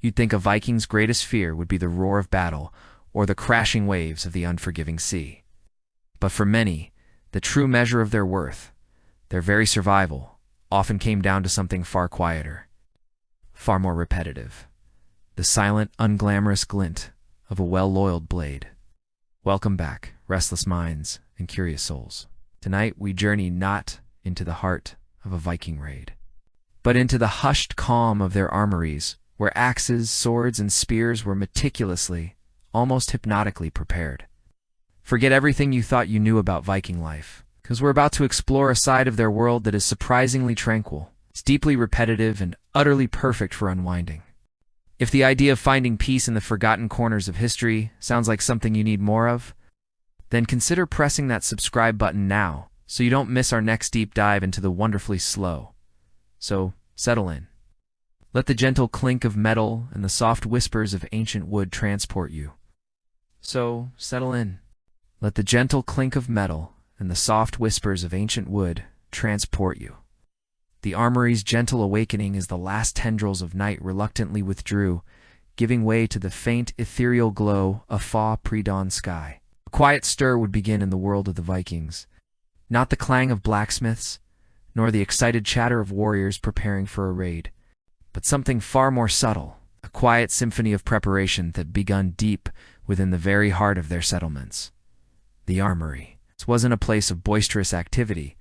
You'd think a Viking's greatest fear would be the roar of battle or the crashing waves of the unforgiving sea. But for many, the true measure of their worth, their very survival, often came down to something far quieter, far more repetitive. The silent, unglamorous glint of a well-oiled blade. Welcome back, restless minds and curious souls. Tonight we journey not into the heart of a Viking raid, but into the hushed calm of their armories, where axes, swords, and spears were meticulously, almost hypnotically prepared. Forget everything you thought you knew about Viking life, because we're about to explore a side of their world that is surprisingly tranquil. It's deeply repetitive and utterly perfect for unwinding. If the idea of finding peace in the forgotten corners of history sounds like something you need more of, then consider pressing that subscribe button now so you don't miss our next deep dive into the wonderfully slow. So, settle in. Let the gentle clink of metal and the soft whispers of ancient wood transport you. So, settle in. Let the gentle clink of metal and the soft whispers of ancient wood transport you. The Armory's gentle awakening as the last tendrils of night reluctantly withdrew, giving way to the faint, ethereal glow of a pre-dawn sky. A quiet stir would begin in the world of the Vikings. Not the clang of blacksmiths, nor the excited chatter of warriors preparing for a raid, but something far more subtle, a quiet symphony of preparation that begun deep within the very heart of their settlements. The Armory. This wasn't a place of boisterous activity,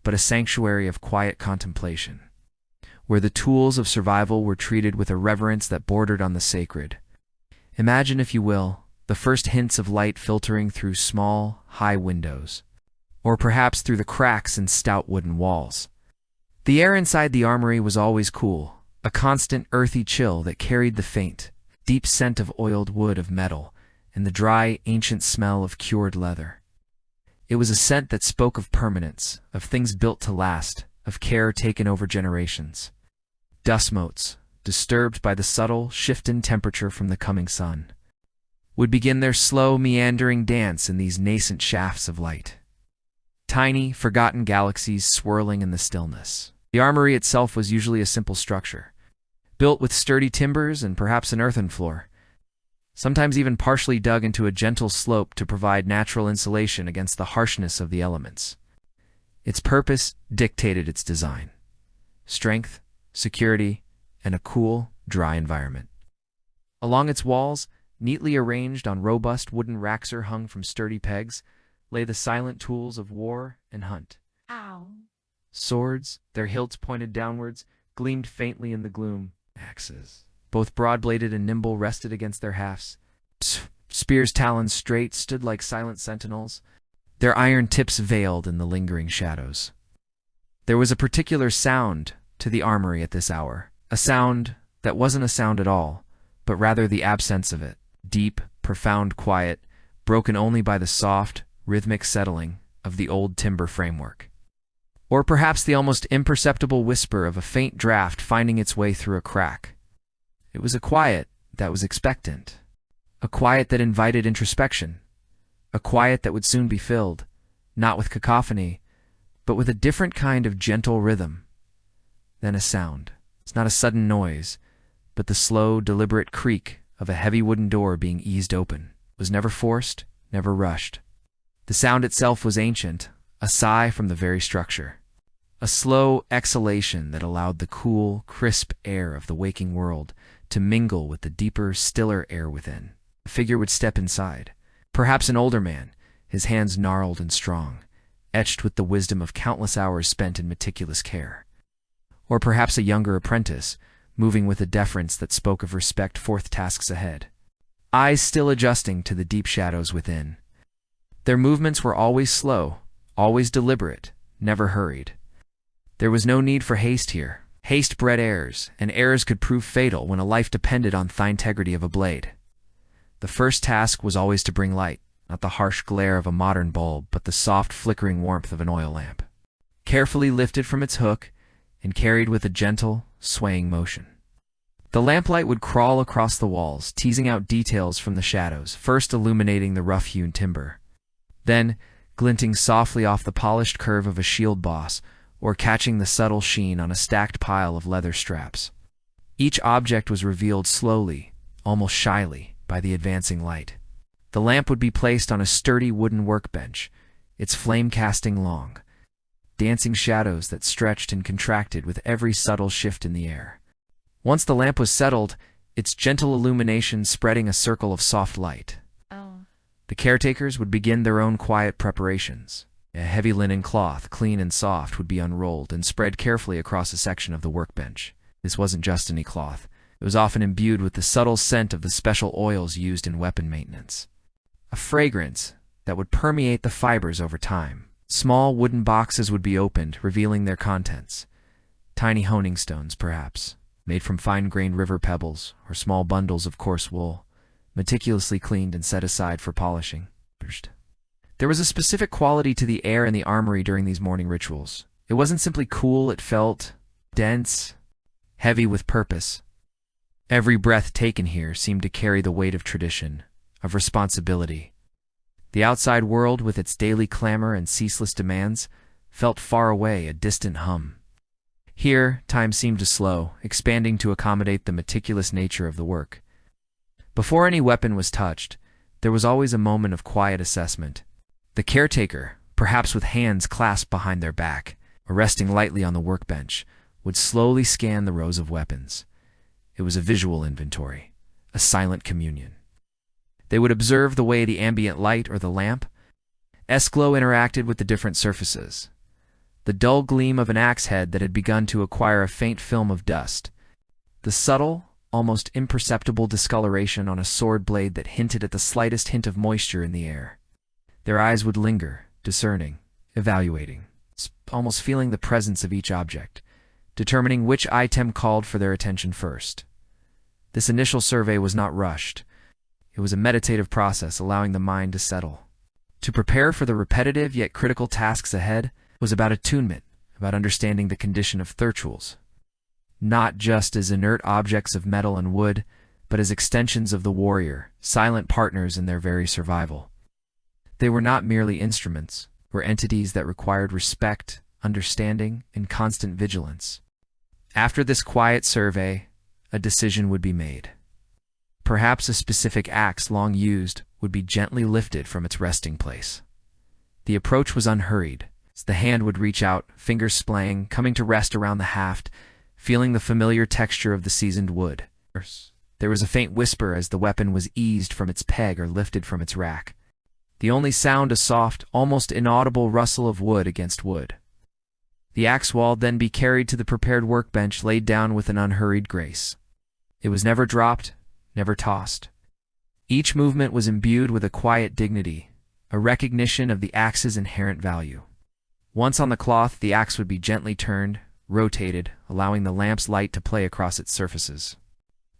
but a sanctuary of quiet contemplation, where the tools of survival were treated with a reverence that bordered on the sacred. Imagine, if you will, the first hints of light filtering through small, high windows, or perhaps through the cracks in stout wooden walls. The air inside the Armory was always cool, a constant earthy chill that carried the faint, deep scent of oiled wood of metal and the dry, ancient smell of cured leather. It was a scent that spoke of permanence, of things built to last, of care taken over generations. Dust motes, disturbed by the subtle shift in temperature from the coming sun, would begin their slow, meandering dance in these nascent shafts of light. Tiny, forgotten galaxies swirling in the stillness. The Armory itself was usually a simple structure, built with sturdy timbers and perhaps an earthen floor, sometimes even partially dug into a gentle slope to provide natural insulation against the harshness of the elements. Its purpose dictated its design: strength, security, and a cool, dry environment. Along its walls, neatly arranged on robust wooden racks or hung from sturdy pegs, lay the silent tools of war and hunt. Ow. Swords, their hilts pointed downwards, gleamed faintly in the gloom. Axes, both broad-bladed and nimble, rested against their hafts. Spears' talons straight stood like silent sentinels, their iron tips veiled in the lingering shadows. There was a particular sound to the Armory at this hour, a sound that wasn't a sound at all, but rather the absence of it. Deep, profound quiet, broken only by the soft, rhythmic settling of the old timber framework. Or perhaps the almost imperceptible whisper of a faint draft finding its way through a crack. It was a quiet that was expectant, a quiet that invited introspection, a quiet that would soon be filled, not with cacophony, but with a different kind of gentle rhythm. Then a sound. It's not a sudden noise, but the slow, deliberate creak of a heavy wooden door being eased open. It was never forced, never rushed. The sound itself was ancient, a sigh from the very structure. A slow exhalation that allowed the cool, crisp air of the waking world to mingle with the deeper, stiller air within. A figure would step inside, perhaps an older man, his hands gnarled and strong, etched with the wisdom of countless hours spent in meticulous care. Or perhaps a younger apprentice, moving with a deference that spoke of respect for tasks ahead, eyes still adjusting to the deep shadows within. Their movements were always slow, always deliberate, never hurried. There was no need for haste here. Haste bred errors, and errors could prove fatal when a life depended on the integrity of a blade. The first task was always to bring light, not the harsh glare of a modern bulb, but the soft, flickering warmth of an oil lamp, carefully lifted from its hook and carried with a gentle, swaying motion. The lamplight would crawl across the walls, teasing out details from the shadows, first illuminating the rough-hewn timber, then glinting softly off the polished curve of a shield boss, or catching the subtle sheen on a stacked pile of leather straps. Each object was revealed slowly, almost shyly, by the advancing light. The lamp would be placed on a sturdy wooden workbench, its flame casting long, dancing shadows that stretched and contracted with every subtle shift in the air. Once the lamp was settled, its gentle illumination spreading a circle of soft light. The caretakers would begin their own quiet preparations. A heavy linen cloth, clean and soft, would be unrolled and spread carefully across a section of the workbench. This wasn't just any cloth. It was often imbued with the subtle scent of the special oils used in weapon maintenance. A fragrance that would permeate the fibers over time. Small wooden boxes would be opened, revealing their contents. Tiny honing stones, perhaps, made from fine-grained river pebbles, or small bundles of coarse wool, meticulously cleaned and set aside for polishing. There was a specific quality to the air in the armory during these morning rituals. It wasn't simply cool, it felt dense, heavy with purpose. Every breath taken here seemed to carry the weight of tradition, of responsibility. The outside world, with its daily clamor and ceaseless demands, felt far away, a distant hum. Here, time seemed to slow, expanding to accommodate the meticulous nature of the work. Before any weapon was touched, there was always a moment of quiet assessment. The caretaker, perhaps with hands clasped behind their back, or resting lightly on the workbench, would slowly scan the rows of weapons. It was a visual inventory, a silent communion. They would observe the way the ambient light or the lamp, S-glow interacted with the different surfaces. The dull gleam of an axe head that had begun to acquire a faint film of dust. The subtle, almost imperceptible discoloration on a sword blade that hinted at the slightest hint of moisture in the air. Their eyes would linger, discerning, evaluating, almost feeling the presence of each object, determining which item called for their attention first. This initial survey was not rushed. It was a meditative process, allowing the mind to settle. To prepare for the repetitive yet critical tasks ahead was about attunement, about understanding the condition of thirtuals, not just as inert objects of metal and wood, but as extensions of the warrior, silent partners in their very survival. They were not merely instruments, were entities that required respect, understanding, and constant vigilance. After this quiet survey, a decision would be made. Perhaps a specific axe long used would be gently lifted from its resting place. The approach was unhurried. The hand would reach out, fingers splaying, coming to rest around the haft, feeling the familiar texture of the seasoned wood. There was a faint whisper as the weapon was eased from its peg or lifted from its rack. The only sound a soft, almost inaudible rustle of wood against wood. The axe wall then be carried to the prepared workbench, laid down with an unhurried grace. It was never dropped, never tossed. Each movement was imbued with a quiet dignity, a recognition of the axe's inherent value. Once on the cloth, the axe would be gently turned, rotated, allowing the lamp's light to play across its surfaces.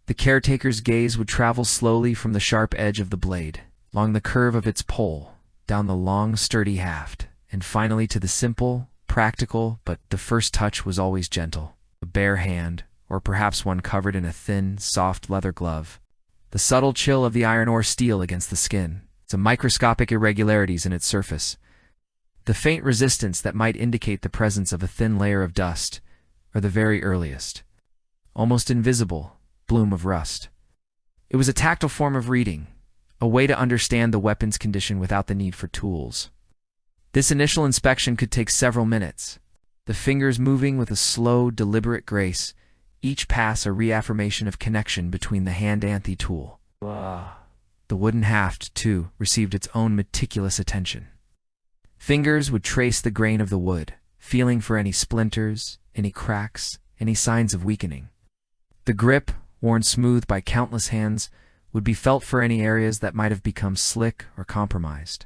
The caretaker's gaze would travel slowly from the sharp edge of the blade, along the curve of its pole, down the long, sturdy haft, and finally to the simple, practical, but the first touch was always gentle. A bare hand, or perhaps one covered in a thin, soft leather glove. The subtle chill of the iron or steel against the skin, some microscopic irregularities in its surface. The faint resistance that might indicate the presence of a thin layer of dust, or the very earliest, almost invisible, bloom of rust. It was a tactile form of reading, a way to understand the weapon's condition without the need for tools. This initial inspection could take several minutes, the fingers moving with a slow, deliberate grace, each pass a reaffirmation of connection between the hand and the tool. The wooden haft, too, received its own meticulous attention. Fingers would trace the grain of the wood, feeling for any splinters, any cracks, any signs of weakening. The grip, worn smooth by countless hands, would be felt for any areas that might have become slick or compromised.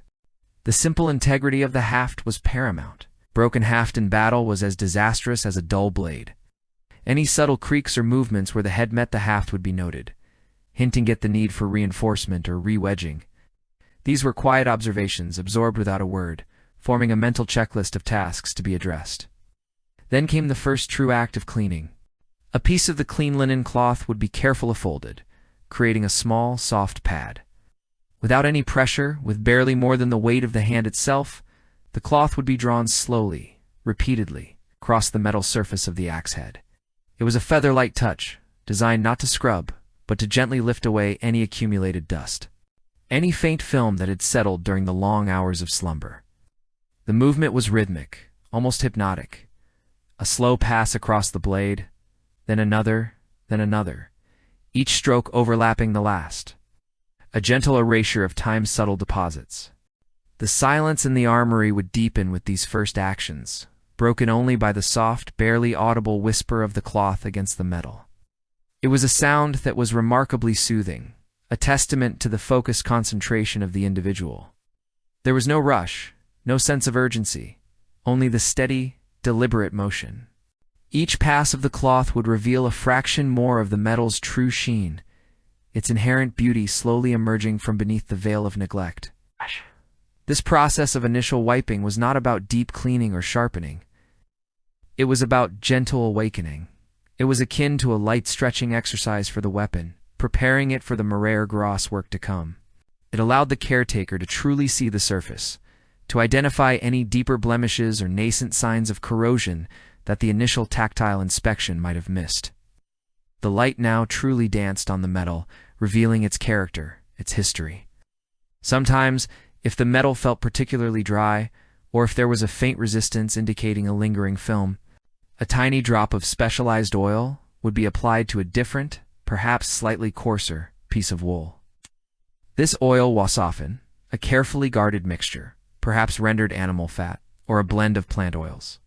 The simple integrity of the haft was paramount. Broken haft in battle was as disastrous as a dull blade. Any subtle creaks or movements where the head met the haft would be noted, hinting at the need for reinforcement or re-wedging. These were quiet observations, absorbed without a word, forming a mental checklist of tasks to be addressed. Then came the first true act of cleaning. A piece of the clean linen cloth would be carefully folded, creating a small, soft pad. Without any pressure, with barely more than the weight of the hand itself, the cloth would be drawn slowly, repeatedly, across the metal surface of the axe head. It was a feather-light touch, designed not to scrub, but to gently lift away any accumulated dust, any faint film that had settled during the long hours of slumber. The movement was rhythmic, almost hypnotic. A slow pass across the blade, then another, each stroke overlapping the last. A gentle erasure of time's subtle deposits. The silence in the armory would deepen with these first actions, broken only by the soft, barely audible whisper of the cloth against the metal. It was a sound that was remarkably soothing, a testament to the focused concentration of the individual. There was no rush, no sense of urgency, only the steady, deliberate motion. Each pass of the cloth would reveal a fraction more of the metal's true sheen, its inherent beauty slowly emerging from beneath the veil of neglect. This process of initial wiping was not about deep cleaning or sharpening. It was about gentle awakening. It was akin to a light stretching exercise for the weapon, preparing it for the mare gros work to come. It allowed the caretaker to truly see the surface, to identify any deeper blemishes or nascent signs of corrosion that the initial tactile inspection might have missed. The light now truly danced on the metal, revealing its character, its history. Sometimes, if the metal felt particularly dry, or if there was a faint resistance indicating a lingering film, a tiny drop of specialized oil would be applied to a different, perhaps slightly coarser, piece of wool. This oil was often a carefully guarded mixture, perhaps rendered animal fat, or a blend of plant oils,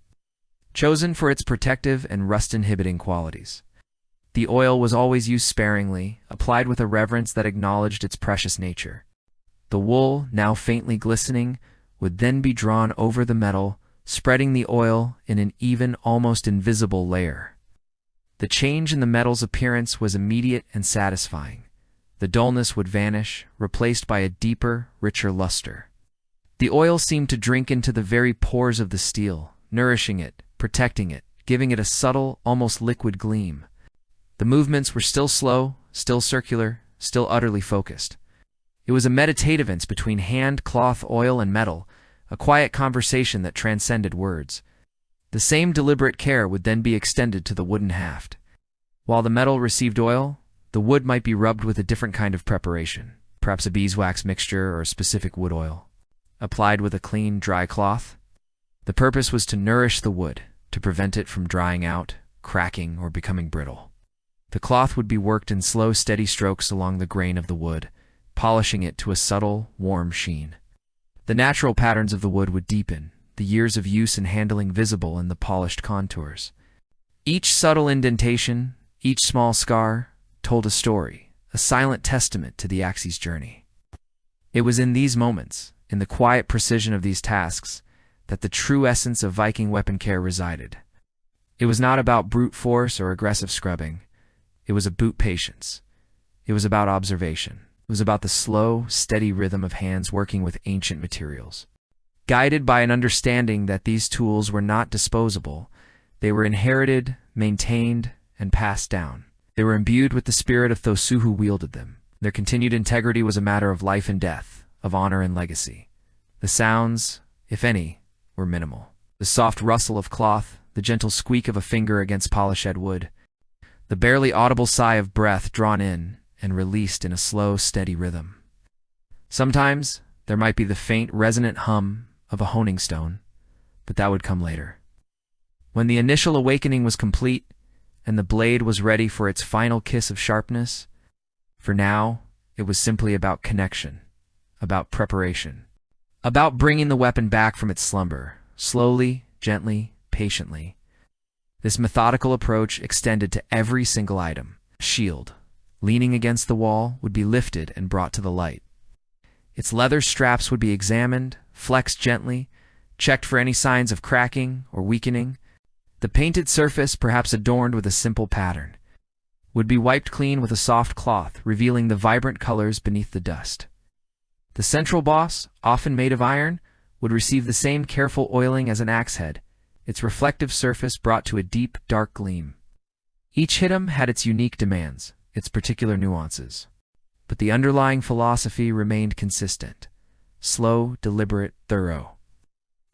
chosen for its protective and rust-inhibiting qualities. The oil was always used sparingly, applied with a reverence that acknowledged its precious nature. The wool, now faintly glistening, would then be drawn over the metal, spreading the oil in an even, almost invisible layer. The change in the metal's appearance was immediate and satisfying. The dullness would vanish, replaced by a deeper, richer luster. The oil seemed to drink into the very pores of the steel, nourishing it, protecting it, giving it a subtle, almost liquid gleam. The movements were still slow, still circular, still utterly focused. It was a meditative dance between hand, cloth, oil, and metal, a quiet conversation that transcended words. The same deliberate care would then be extended to the wooden haft. While the metal received oil, the wood might be rubbed with a different kind of preparation, perhaps a beeswax mixture or a specific wood oil, applied with a clean, dry cloth. The purpose was to nourish the wood, to prevent it from drying out, cracking, or becoming brittle. The cloth would be worked in slow, steady strokes along the grain of the wood, polishing it to a subtle, warm sheen. The natural patterns of the wood would deepen, the years of use and handling visible in the polished contours. Each subtle indentation, each small scar, told a story, a silent testament to the axe's journey. It was in these moments, in the quiet precision of these tasks, that the true essence of Viking weapon care resided. It was not about brute force or aggressive scrubbing. It was about patience. It was about observation. It was about the slow, steady rhythm of hands working with ancient materials. Guided by an understanding that these tools were not disposable, they were inherited, maintained, and passed down. They were imbued with the spirit of those who wielded them. Their continued integrity was a matter of life and death, of honor and legacy. The sounds, if any, were minimal. The soft rustle of cloth, the gentle squeak of a finger against polished wood, the barely audible sigh of breath drawn in and released in a slow, steady rhythm. Sometimes there might be the faint, resonant hum of a honing stone, but that would come later. When the initial awakening was complete and the blade was ready for its final kiss of sharpness, for now it was simply about connection, about preparation, about bringing the weapon back from its slumber, slowly, gently, patiently. This methodical approach extended to every single item. Shield, leaning against the wall, would be lifted and brought to the light. Its leather straps would be examined, flexed gently, checked for any signs of cracking or weakening. The painted surface, perhaps adorned with a simple pattern, would be wiped clean with a soft cloth, revealing the vibrant colors beneath the dust. The central boss, often made of iron, would receive the same careful oiling as an axe head, its reflective surface brought to a deep, dark gleam. Each hitam had its unique demands, its particular nuances, but the underlying philosophy remained consistent: slow, deliberate, thorough.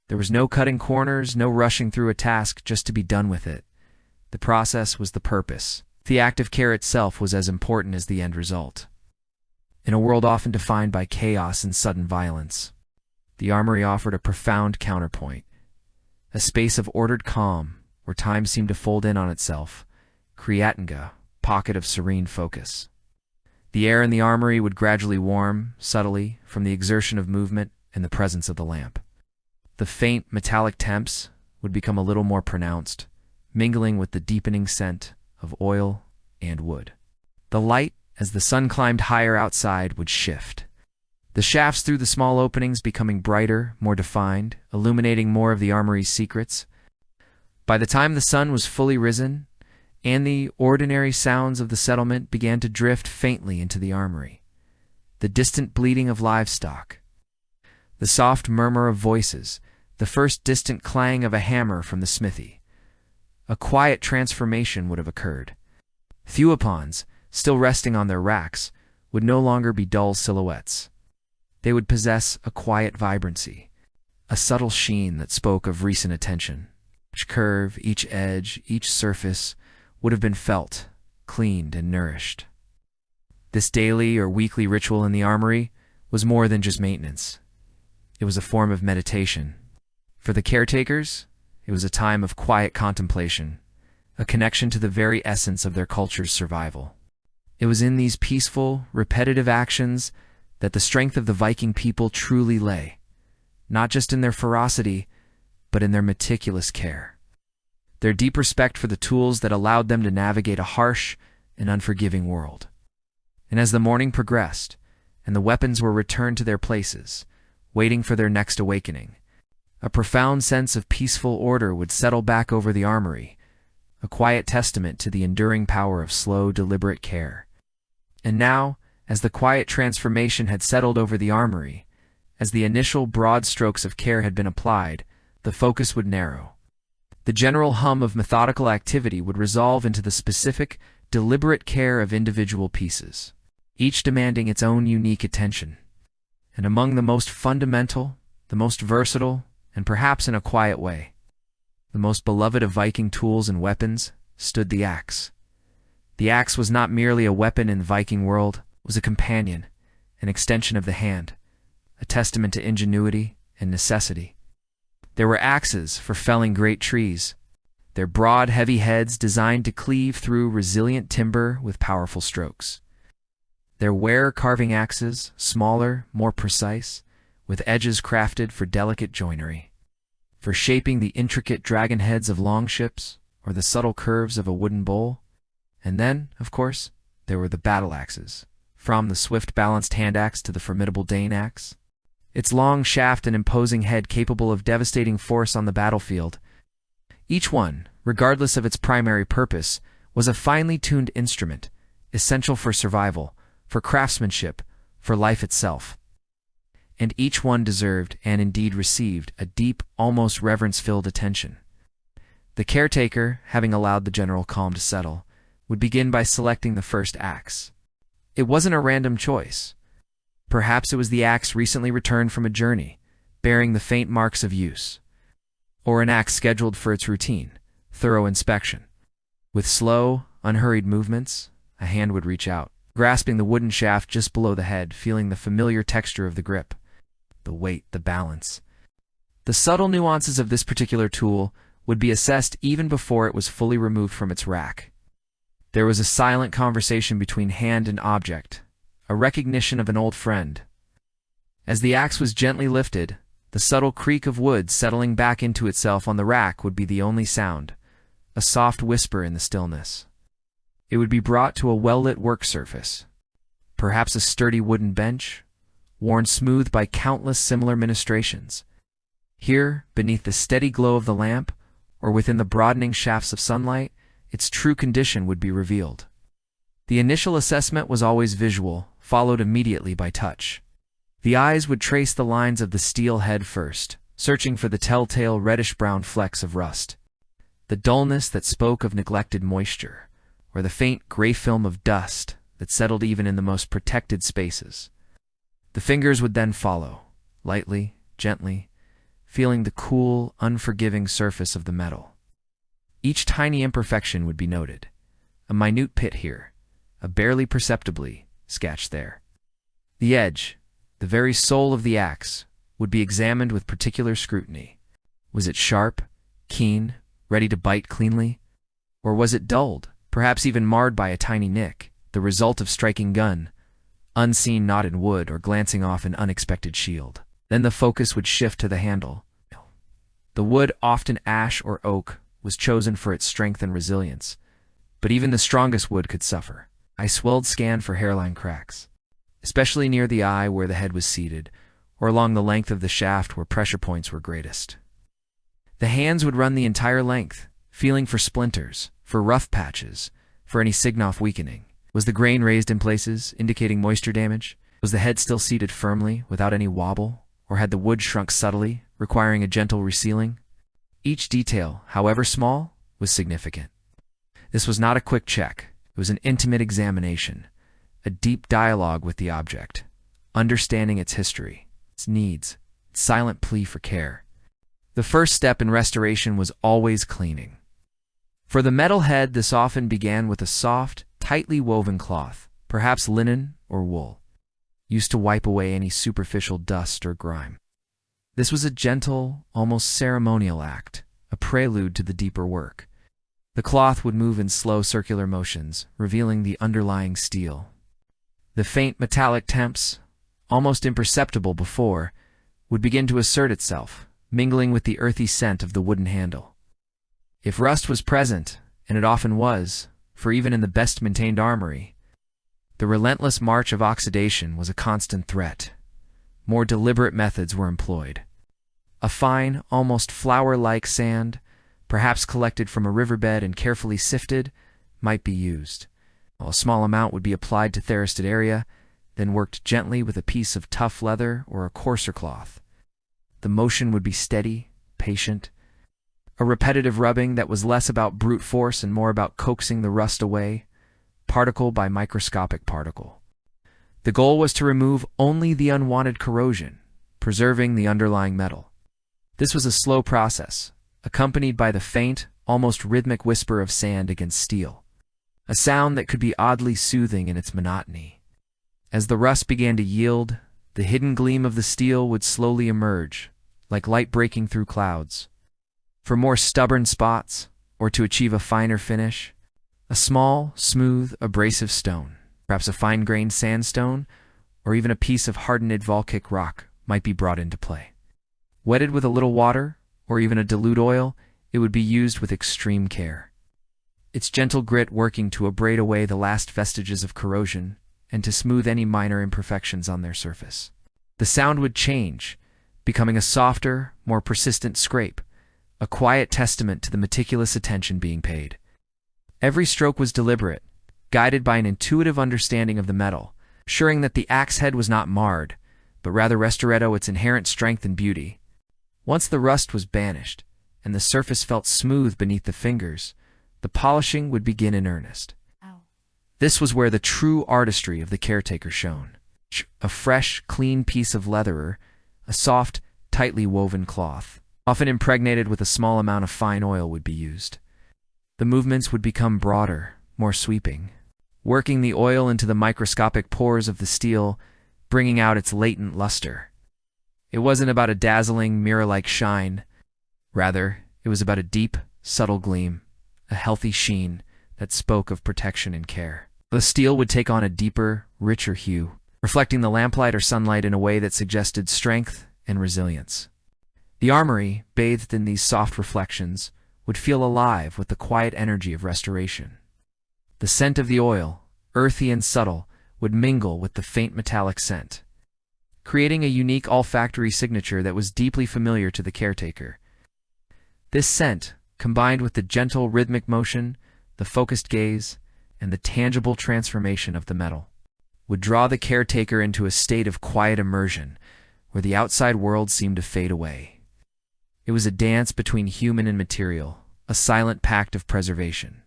There was no cutting corners, no rushing through a task just to be done with it. The process was the purpose, The act of care itself was as important as the end result. In a world often defined by chaos and sudden violence, the Armory offered a profound counterpoint, a space of ordered calm where time seemed to fold in on itself, Kriyatinga, pocket of serene focus. The air in the Armory would gradually warm, subtly, from the exertion of movement and the presence of the lamp. The faint, metallic temps would become a little more pronounced, mingling with the deepening scent of oil and wood. The light, as the sun climbed higher outside, would shift, the shafts through the small openings becoming brighter, more defined, illuminating more of the Armory's secrets. By the time the sun was fully risen, and the ordinary sounds of the settlement began to drift faintly into the Armory, the distant bleating of livestock, the soft murmur of voices, the first distant clang of a hammer from the smithy, a quiet transformation would have occurred. Thewapons, still resting on their racks, would no longer be dull silhouettes. They would possess a quiet vibrancy, a subtle sheen that spoke of recent attention. Each curve, each edge, each surface would have been felt, cleaned, and nourished. This daily or weekly ritual in the Armory was more than just maintenance. It was a form of meditation. For the caretakers, it was a time of quiet contemplation, a connection to the very essence of their culture's survival. It was in these peaceful, repetitive actions that the strength of the Viking people truly lay, not just in their ferocity, but in their meticulous care, their deep respect for the tools that allowed them to navigate a harsh and unforgiving world. And as the morning progressed, and the weapons were returned to their places, waiting for their next awakening, a profound sense of peaceful order would settle back over the Armory, a quiet testament to the enduring power of slow, deliberate care. And now, as the quiet transformation had settled over the Armory, as the initial broad strokes of care had been applied, the focus would narrow. The general hum of methodical activity would resolve into the specific, deliberate care of individual pieces, each demanding its own unique attention. And among the most fundamental, the most versatile, and perhaps in a quiet way, the most beloved of Viking tools and weapons, stood the axe. The axe was not merely a weapon in the Viking world, it was a companion, an extension of the hand, a testament to ingenuity and necessity. There were axes for felling great trees, their broad, heavy heads designed to cleave through resilient timber with powerful strokes. There were carving axes, smaller, more precise, with edges crafted for delicate joinery, for shaping the intricate dragon heads of longships or the subtle curves of a wooden bowl. And then, of course, there were the battle axes, from the swift balanced hand axe to the formidable Dane axe, its long shaft and imposing head capable of devastating force on the battlefield. Each one, regardless of its primary purpose, was a finely tuned instrument, essential for survival, for craftsmanship, for life itself. And each one deserved, and indeed received, a deep, almost reverence-filled attention. The caretaker, having allowed the general calm to settle, would begin by selecting the first axe. It wasn't a random choice. Perhaps it was the axe recently returned from a journey, bearing the faint marks of use, or an axe scheduled for its routine, thorough inspection. With slow, unhurried movements, a hand would reach out, grasping the wooden shaft just below the head, feeling the familiar texture of the grip, the weight, the balance. The subtle nuances of this particular tool would be assessed even before it was fully removed from its rack. There was a silent conversation between hand and object, a recognition of an old friend. As the axe was gently lifted, the subtle creak of wood settling back into itself on the rack would be the only sound, a soft whisper in the stillness. It would be brought to a well-lit work surface, perhaps a sturdy wooden bench, worn smooth by countless similar ministrations. Here, beneath the steady glow of the lamp, or within the broadening shafts of sunlight, its true condition would be revealed. The initial assessment was always visual, followed immediately by touch. The eyes would trace the lines of the steel head first, searching for the telltale reddish-brown flecks of rust, the dullness that spoke of neglected moisture, or the faint gray film of dust that settled even in the most protected spaces. The fingers would then follow, lightly, gently, feeling the cool, unforgiving surface of the metal. Each tiny imperfection would be noted, a minute pit here, a barely perceptibly scratch there. The edge, the very soul of the axe, would be examined with particular scrutiny. Was it sharp, keen, ready to bite cleanly? Or was it dulled, perhaps even marred by a tiny nick, the result of striking gun, unseen knot in wood, or glancing off an unexpected shield? Then the focus would shift to the handle. The wood, often ash or oak, was chosen for its strength and resilience, but even the strongest wood could suffer. I scanned for hairline cracks, especially near the eye where the head was seated, or along the length of the shaft where pressure points were greatest. The hands would run the entire length, feeling for splinters, for rough patches, for any sign-off weakening. Was the grain raised in places, indicating moisture damage? Was the head still seated firmly, without any wobble? Or had the wood shrunk subtly, requiring a gentle resealing? Each detail, however small, was significant. This was not a quick check. It was an intimate examination, a deep dialogue with the object, understanding its history, its needs, its silent plea for care. The first step in restoration was always cleaning. For the metal head, this often began with a soft, tightly woven cloth, perhaps linen or wool, used to wipe away any superficial dust or grime. This was a gentle, almost ceremonial act, a prelude to the deeper work. The cloth would move in slow circular motions, revealing the underlying steel. The faint metallic temps, almost imperceptible before, would begin to assert itself, mingling with the earthy scent of the wooden handle. If rust was present, and it often was, for even in the best-maintained armory, the relentless march of oxidation was a constant threat. More deliberate methods were employed. A fine, almost flour-like sand, perhaps collected from a riverbed and carefully sifted, might be used. A small amount would be applied to theristed area, then worked gently with a piece of tough leather or a coarser cloth. The motion would be steady, patient, a repetitive rubbing that was less about brute force and more about coaxing the rust away, particle by microscopic particle. The goal was to remove only the unwanted corrosion, preserving the underlying metal. This was a slow process, accompanied by the faint, almost rhythmic whisper of sand against steel, a sound that could be oddly soothing in its monotony. As the rust began to yield, the hidden gleam of the steel would slowly emerge, like light breaking through clouds. For more stubborn spots, or to achieve a finer finish, a small, smooth, abrasive stone, perhaps a fine-grained sandstone, or even a piece of hardened volcanic rock, might be brought into play. Wetted with a little water, or even a dilute oil, it would be used with extreme care, its gentle grit working to abrade away the last vestiges of corrosion and to smooth any minor imperfections on their surface. The sound would change, becoming a softer, more persistent scrape, a quiet testament to the meticulous attention being paid. Every stroke was deliberate, guided by an intuitive understanding of the metal, assuring that the axe head was not marred, but rather restoretto its inherent strength and beauty. Once the rust was banished, and the surface felt smooth beneath the fingers, the polishing would begin in earnest. This was where the true artistry of the caretaker shone. A fresh, clean piece of leather, a soft, tightly woven cloth, often impregnated with a small amount of fine oil, would be used. The movements would become broader, more sweeping, working the oil into the microscopic pores of the steel, bringing out its latent luster. It wasn't about a dazzling, mirror-like shine. Rather, it was about a deep, subtle gleam, a healthy sheen that spoke of protection and care. The steel would take on a deeper, richer hue, reflecting the lamplight or sunlight in a way that suggested strength and resilience. The armory, bathed in these soft reflections, would feel alive with the quiet energy of restoration. The scent of the oil, earthy and subtle, would mingle with the faint metallic scent, creating a unique olfactory signature that was deeply familiar to the caretaker. This scent, combined with the gentle rhythmic motion, the focused gaze, and the tangible transformation of the metal, would draw the caretaker into a state of quiet immersion where the outside world seemed to fade away. It was a dance between human and material, a silent pact of preservation.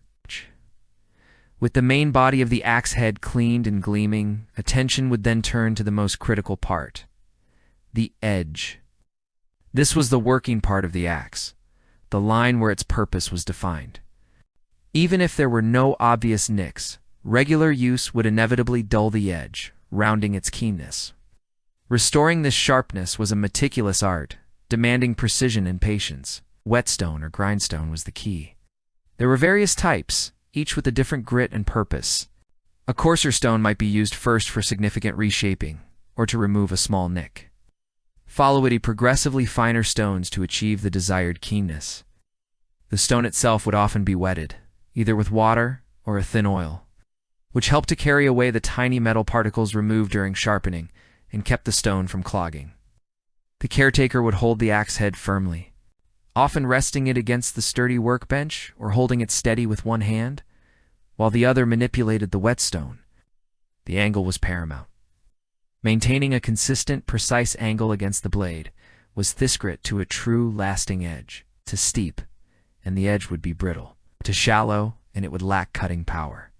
With the main body of the axe head cleaned and gleaming, attention would then turn to the most critical part, the edge. This was the working part of the axe, the line where its purpose was defined. Even if there were no obvious nicks, regular use would inevitably dull the edge, rounding its keenness. Restoring this sharpness was a meticulous art, demanding precision and patience. Whetstone or grindstone was the key. There were various types, each with a different grit and purpose. A coarser stone might be used first for significant reshaping, or to remove a small nick. Followed by progressively finer stones to achieve the desired keenness. The stone itself would often be wetted, either with water or a thin oil, which helped to carry away the tiny metal particles removed during sharpening and kept the stone from clogging. The caretaker would hold the axe head firmly, often resting it against the sturdy workbench or holding it steady with one hand, while the other manipulated the whetstone. The angle was paramount. Maintaining a consistent, precise angle against the blade was grit to a true, lasting edge. To steep, and the edge would be brittle. To shallow, and it would lack cutting power.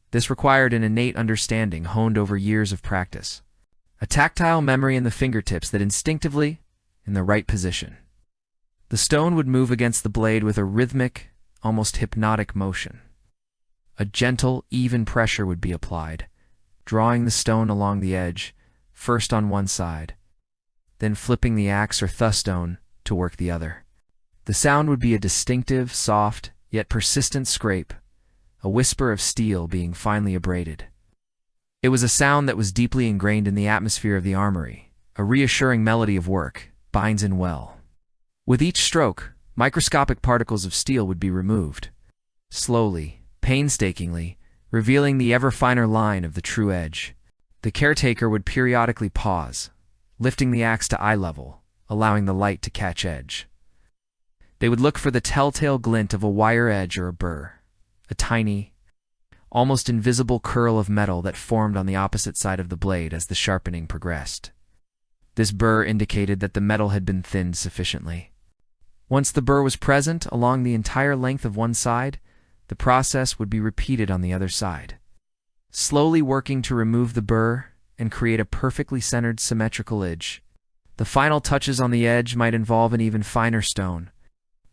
This required an innate understanding honed over years of practice. A tactile memory in the fingertips that instinctively, in the right position. The stone would move against the blade with a rhythmic, almost hypnotic motion. A gentle, even pressure would be applied, drawing the stone along the edge, first on one side, then flipping the axe or thustone to work the other. The sound would be a distinctive, soft, yet persistent scrape, a whisper of steel being finely abraded. It was a sound that was deeply ingrained in the atmosphere of the armory, a reassuring melody of work, binds in well. With each stroke, microscopic particles of steel would be removed, slowly, painstakingly, revealing the ever finer line of the true edge. The caretaker would periodically pause, lifting the axe to eye level, allowing the light to catch edge. They would look for the telltale glint of a wire edge or a burr, a tiny, almost invisible curl of metal that formed on the opposite side of the blade as the sharpening progressed. This burr indicated that the metal had been thinned sufficiently. Once the burr was present along the entire length of one side, the process would be repeated on the other side, slowly working to remove the burr and create a perfectly centered symmetrical edge. The final touches on the edge might involve an even finer stone,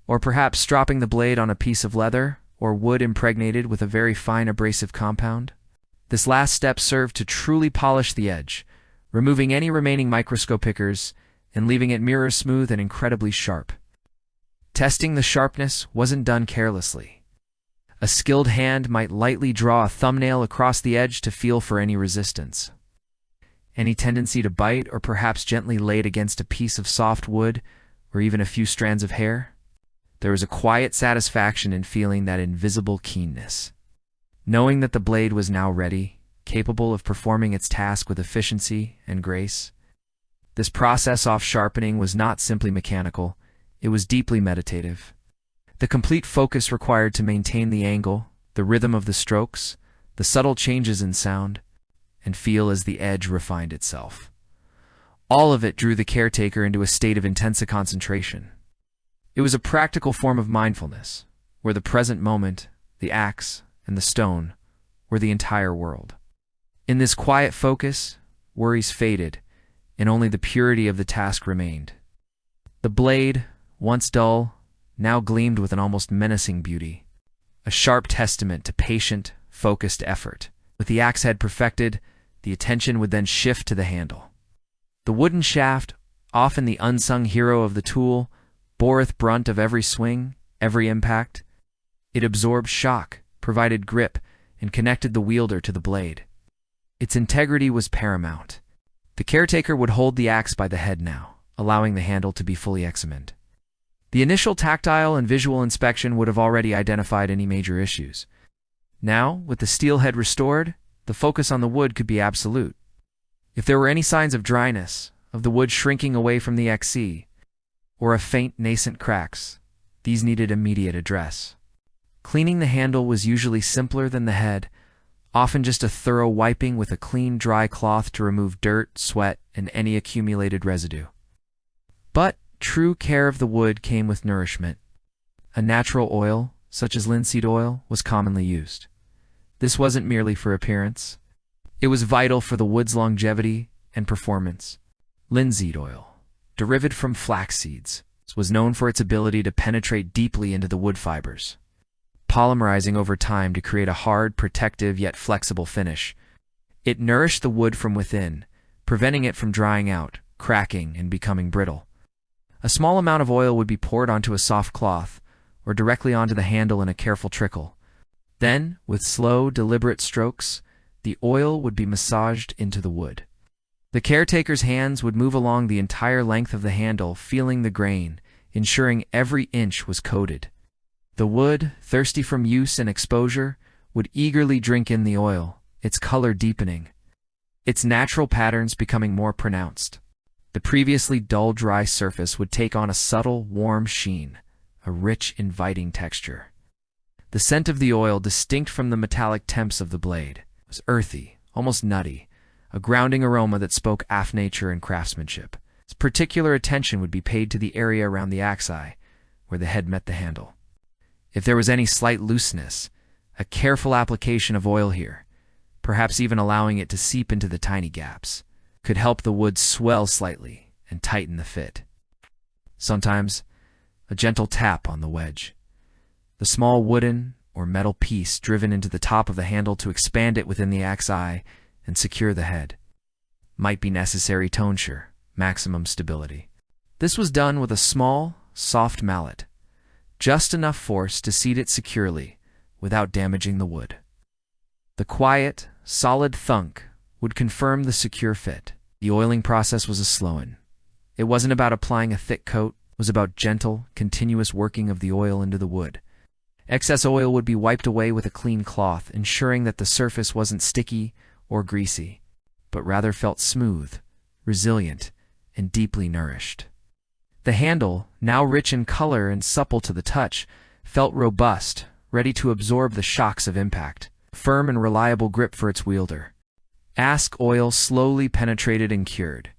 or perhaps dropping the blade on a piece of leather or wood impregnated with a very fine abrasive compound. This last step served to truly polish the edge, removing any remaining microscopickers and leaving it mirror smooth and incredibly sharp. Testing the sharpness wasn't done carelessly. A skilled hand might lightly draw a thumbnail across the edge to feel for any resistance. Any tendency to bite or perhaps gently lay it against a piece of soft wood or even a few strands of hair? There was a quiet satisfaction in feeling that invisible keenness. Knowing that the blade was now ready, capable of performing its task with efficiency and grace. This process of sharpening was not simply mechanical, it was deeply meditative. The complete focus required to maintain the angle, the rhythm of the strokes, the subtle changes in sound, and feel as the edge refined itself. All of it drew the caretaker into a state of intense concentration. It was a practical form of mindfulness, where the present moment, the axe, and the stone were the entire world. In this quiet focus, worries faded, and only the purity of the task remained. The blade, once dull, now gleamed with an almost menacing beauty, a sharp testament to patient, focused effort. With the axe head perfected, the attention would then shift to the handle. The wooden shaft, often the unsung hero of the tool, boreth brunt of every swing, every impact. It absorbed shock, provided grip, and connected the wielder to the blade. Its integrity was paramount. The caretaker would hold the axe by the head now, allowing the handle to be fully examined. The initial tactile and visual inspection would have already identified any major issues. Now, with the steel head restored, the focus on the wood could be absolute. If there were any signs of dryness, of the wood shrinking away from the XC, or of faint nascent cracks, these needed immediate address. Cleaning the handle was usually simpler than the head, often just a thorough wiping with a clean, dry cloth to remove dirt, sweat, and any accumulated residue. But true care of the wood came with nourishment. A natural oil, such as linseed oil, was commonly used. This wasn't merely for appearance. It was vital for the wood's longevity and performance. Linseed oil, derived from flax seeds, was known for its ability to penetrate deeply into the wood fibers. polymerizing over time to create a hard, protective, yet flexible finish. It nourished the wood from within, preventing it from drying out, cracking, and becoming brittle. A small amount of oil would be poured onto a soft cloth, or directly onto the handle in a careful trickle. Then, with slow, deliberate strokes, the oil would be massaged into the wood. The caretaker's hands would move along the entire length of the handle, feeling the grain, ensuring every inch was coated. The wood, thirsty from use and exposure, would eagerly drink in the oil, its color deepening, its natural patterns becoming more pronounced. The previously dull, dry surface would take on a subtle, warm sheen, a rich, inviting texture. The scent of the oil, distinct from the metallic temps of the blade, was earthy, almost nutty, a grounding aroma that spoke of nature and craftsmanship. Particular attention would be paid to the area around the axis, where the head met the handle. If there was any slight looseness, a careful application of oil here, perhaps even allowing it to seep into the tiny gaps, could help the wood swell slightly and tighten the fit. Sometimes, a gentle tap on the wedge, the small wooden or metal piece driven into the top of the handle to expand it within the axis and secure the head, might be necessary tonsure, maximum stability. This was done with a small, soft mallet, just enough force to seat it securely without damaging the wood. The quiet, solid thunk would confirm the secure fit. The oiling process was a slow one. It wasn't about applying a thick coat, it was about gentle, continuous working of the oil into the wood. Excess oil would be wiped away with a clean cloth, ensuring that the surface wasn't sticky or greasy, but rather felt smooth, resilient, and deeply nourished. The handle, now rich in color and supple to the touch, felt robust, ready to absorb the shocks of impact, firm and reliable grip for its wielder. Axe oil slowly penetrated and cured.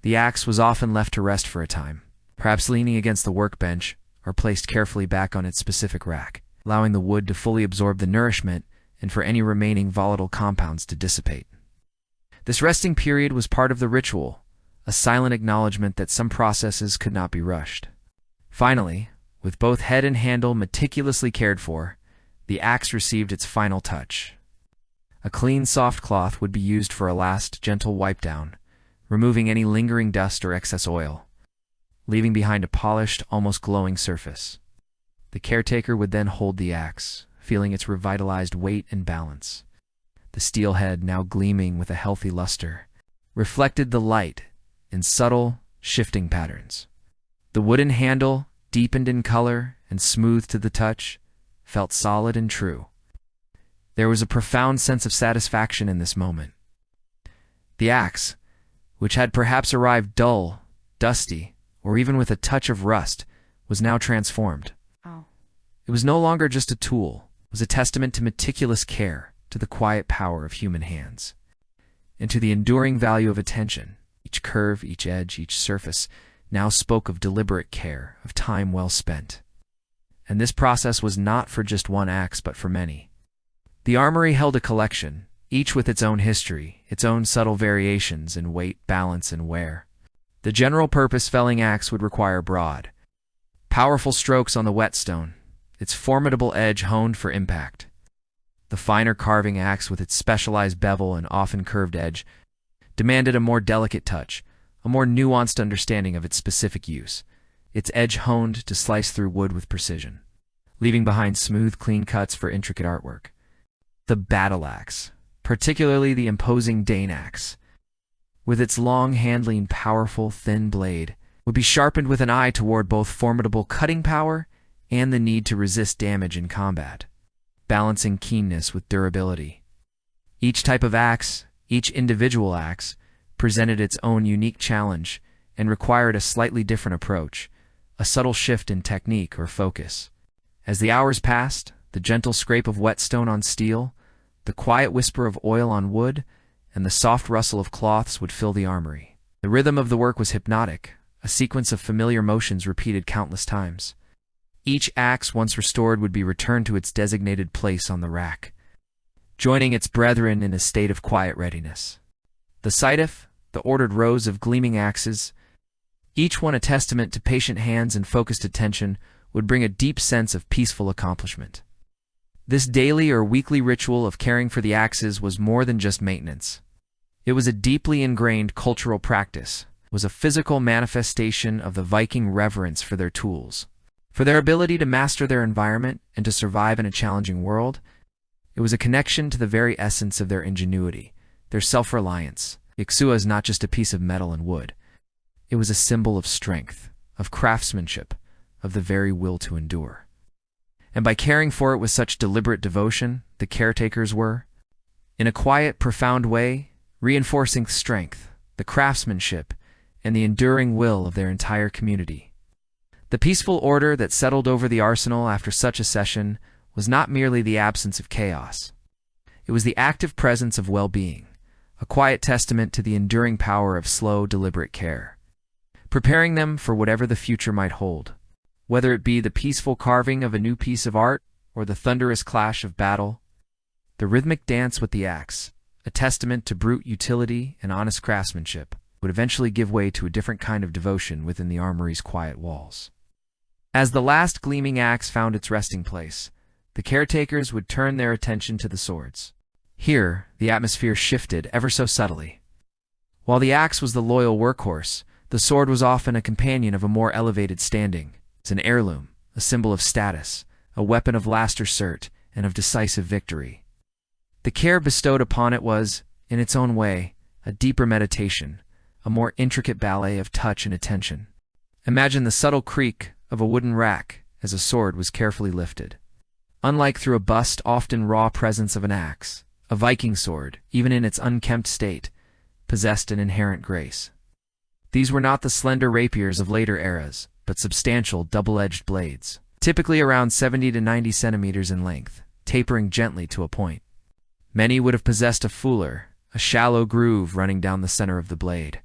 The axe was often left to rest for a time, perhaps leaning against the workbench or placed carefully back on its specific rack, allowing the wood to fully absorb the nourishment and for any remaining volatile compounds to dissipate. This resting period was part of the ritual, a silent acknowledgement that some processes could not be rushed. Finally, with both head and handle meticulously cared for, the axe received its final touch. A clean, soft cloth would be used for a last, gentle wipe down, removing any lingering dust or excess oil, leaving behind a polished, almost glowing surface. The caretaker would then hold the axe, feeling its revitalized weight and balance. The steel head, now gleaming with a healthy luster, reflected the light in subtle, shifting patterns. The wooden handle, deepened in color and smooth to the touch, felt solid and true. There was a profound sense of satisfaction in this moment. The axe, which had perhaps arrived dull, dusty, or even with a touch of rust, was now transformed. Oh. It was no longer just a tool. It was a testament to meticulous care, to the quiet power of human hands, and to the enduring value of attention. Each curve, each edge, each surface now spoke of deliberate care, of time well spent. And this process was not for just one axe, but for many. The Armory held a collection, each with its own history, its own subtle variations in weight, balance, and wear. The general-purpose felling axe would require broad, powerful strokes on the whetstone, its formidable edge honed for impact. The finer carving axe, with its specialized bevel and often curved edge, demanded a more delicate touch, a more nuanced understanding of its specific use, its edge honed to slice through wood with precision, leaving behind smooth, clean cuts for intricate artwork. The battle axe, particularly the imposing Dane axe, with its long handling, powerful, thin blade, would be sharpened with an eye toward both formidable cutting power and the need to resist damage in combat, balancing keenness with durability. Each type of axe, each individual axe, presented its own unique challenge and required a slightly different approach, a subtle shift in technique or focus. As the hours passed, the gentle scrape of whetstone on steel, the quiet whisper of oil on wood, and the soft rustle of cloths would fill the armory. The rhythm of the work was hypnotic, a sequence of familiar motions repeated countless times. Each axe, once restored, would be returned to its designated place on the rack, joining its brethren in a state of quiet readiness. The scythe, the ordered rows of gleaming axes, each one a testament to patient hands and focused attention, would bring a deep sense of peaceful accomplishment. This daily or weekly ritual of caring for the axes was more than just maintenance. It was a deeply ingrained cultural practice, was a physical manifestation of the Viking reverence for their tools, for their ability to master their environment and to survive in a challenging world. It was a connection to the very essence of their ingenuity, their self-reliance. The Eschewing is not just a piece of metal and wood. It was a symbol of strength, of craftsmanship, of the very will to endure. And by caring for it with such deliberate devotion, the caretakers were, in a quiet, profound way, reinforcing strength, the craftsmanship, and the enduring will of their entire community. The peaceful order that settled over the arsenal after such a session was not merely the absence of chaos. It was the active presence of well-being, a quiet testament to the enduring power of slow, deliberate care, preparing them for whatever the future might hold, whether it be the peaceful carving of a new piece of art or the thunderous clash of battle. The rhythmic dance with the axe, a testament to brute utility and honest craftsmanship, would eventually give way to a different kind of devotion within the armory's quiet walls. As the last gleaming axe found its resting place, the caretakers would turn their attention to the swords. Here, the atmosphere shifted ever so subtly. While the axe was the loyal workhorse, the sword was often a companion of a more elevated standing. It's an heirloom, a symbol of status, a weapon of last resort, and of decisive victory. The care bestowed upon it was, in its own way, a deeper meditation, a more intricate ballet of touch and attention. Imagine the subtle creak of a wooden rack as a sword was carefully lifted. Unlike through a bust, often raw presence of an axe, a Viking sword, even in its unkempt state, possessed an inherent grace. These were not the slender rapiers of later eras, but substantial double-edged blades, typically around 70 to 90 centimeters in length, tapering gently to a point. Many would have possessed a fuller, a shallow groove running down the center of the blade,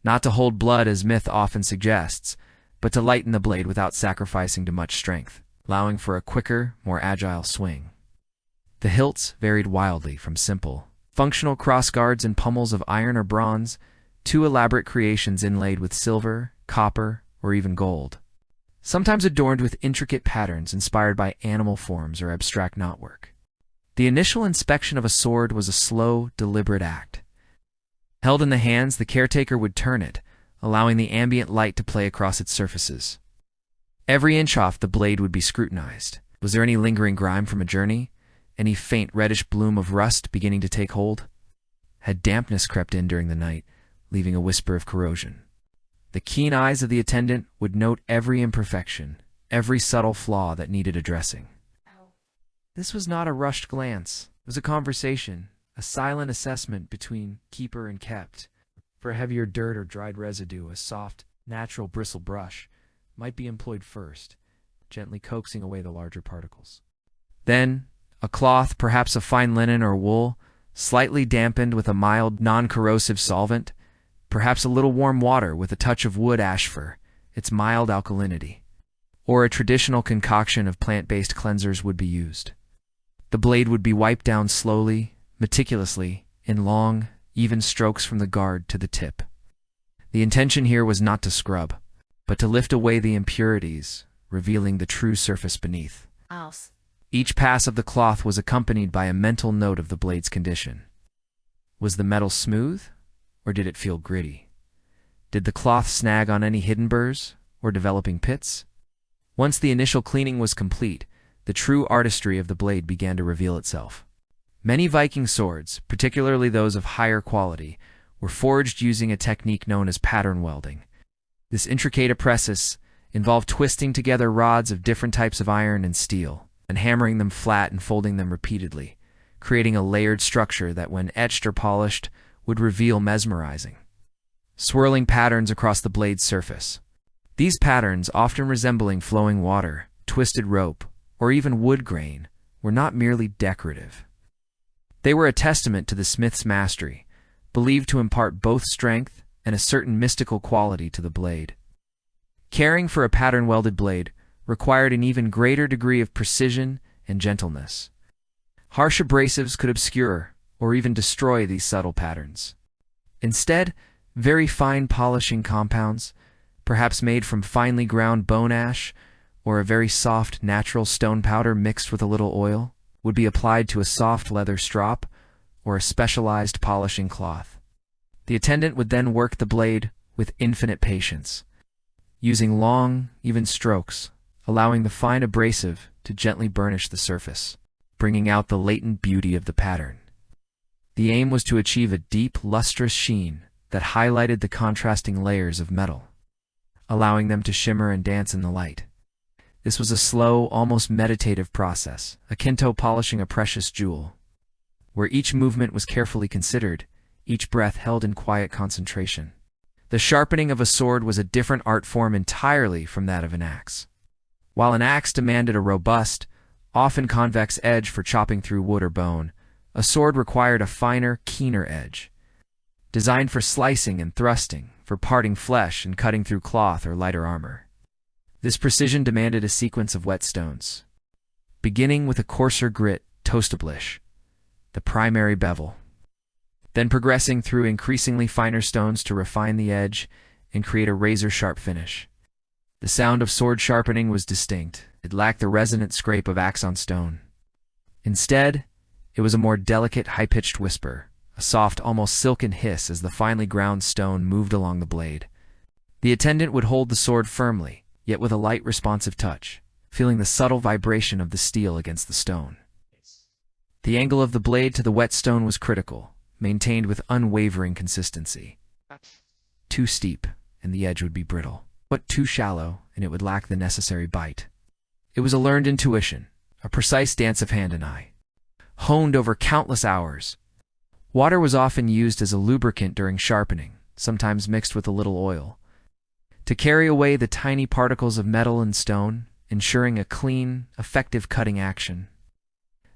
not to hold blood as myth often suggests, but to lighten the blade without sacrificing to much strength, allowing for a quicker, more agile swing. The hilts varied wildly from simple, functional crossguards and pummels of iron or bronze, to elaborate creations inlaid with silver, copper, or even gold, sometimes adorned with intricate patterns inspired by animal forms or abstract knotwork. The initial inspection of a sword was a slow, deliberate act. Held in the hands, the caretaker would turn it, allowing the ambient light to play across its surfaces. Every inch off the blade would be scrutinized. Was there any lingering grime from a journey? Any faint reddish bloom of rust beginning to take hold? Had dampness crept in during the night, leaving a whisper of corrosion? The keen eyes of the attendant would note every imperfection, every subtle flaw that needed addressing. This was not a rushed glance. It was a conversation, a silent assessment between keeper and kept. For heavier dirt or dried residue, a soft, natural bristle brush might be employed first, gently coaxing away the larger particles. Then, a cloth, perhaps of fine linen or wool, slightly dampened with a mild, non-corrosive solvent, perhaps a little warm water with a touch of wood ash for its mild alkalinity, or a traditional concoction of plant-based cleansers would be used. The blade would be wiped down slowly, meticulously, in long, even strokes from the guard to the tip. The intention here was not to scrub, but to lift away the impurities, revealing the true surface beneath. Each pass of the cloth was accompanied by a mental note of the blade's condition. Was the metal smooth, or did it feel gritty? Did the cloth snag on any hidden burrs, or developing pits? Once the initial cleaning was complete, the true artistry of the blade began to reveal itself. Many Viking swords, particularly those of higher quality, were forged using a technique known as pattern welding. This intricate process involved twisting together rods of different types of iron and steel, and hammering them flat and folding them repeatedly, creating a layered structure that, when etched or polished, would reveal mesmerizing, swirling patterns across the blade's surface. These patterns, often resembling flowing water, twisted rope, or even wood grain, were not merely decorative. They were a testament to the smith's mastery, believed to impart both strength and a certain mystical quality to the blade. Caring for a pattern-welded blade required an even greater degree of precision and gentleness. Harsh abrasives could obscure or even destroy these subtle patterns. Instead, very fine polishing compounds, perhaps made from finely ground bone ash or a very soft natural stone powder mixed with a little oil, would be applied to a soft leather strop or a specialized polishing cloth. The attendant would then work the blade with infinite patience, using long, even strokes, allowing the fine abrasive to gently burnish the surface, bringing out the latent beauty of the pattern. The aim was to achieve a deep, lustrous sheen that highlighted the contrasting layers of metal, allowing them to shimmer and dance in the light. This was a slow, almost meditative process, akin to polishing a precious jewel, where each movement was carefully considered, each breath held in quiet concentration. The sharpening of a sword was a different art form entirely from that of an axe. While an axe demanded a robust, often convex edge for chopping through wood or bone, a sword required a finer, keener edge, designed for slicing and thrusting, for parting flesh and cutting through cloth or lighter armor. This precision demanded a sequence of whetstones, beginning with a coarser grit, toastablish, the primary bevel, then progressing through increasingly finer stones to refine the edge and create a razor-sharp finish. The sound of sword sharpening was distinct. It lacked the resonant scrape of axe on stone. Instead, it was a more delicate, high-pitched whisper, a soft, almost silken hiss as the finely ground stone moved along the blade. The attendant would hold the sword firmly, yet with a light, responsive touch, feeling the subtle vibration of the steel against the stone. The angle of the blade to the whetstone was critical, maintained with unwavering consistency. Too steep, and the edge would be brittle, but too shallow, and it would lack the necessary bite. It was a learned intuition, a precise dance of hand and eye, honed over countless hours. Water was often used as a lubricant during sharpening, sometimes mixed with a little oil, to carry away the tiny particles of metal and stone, ensuring a clean, effective cutting action.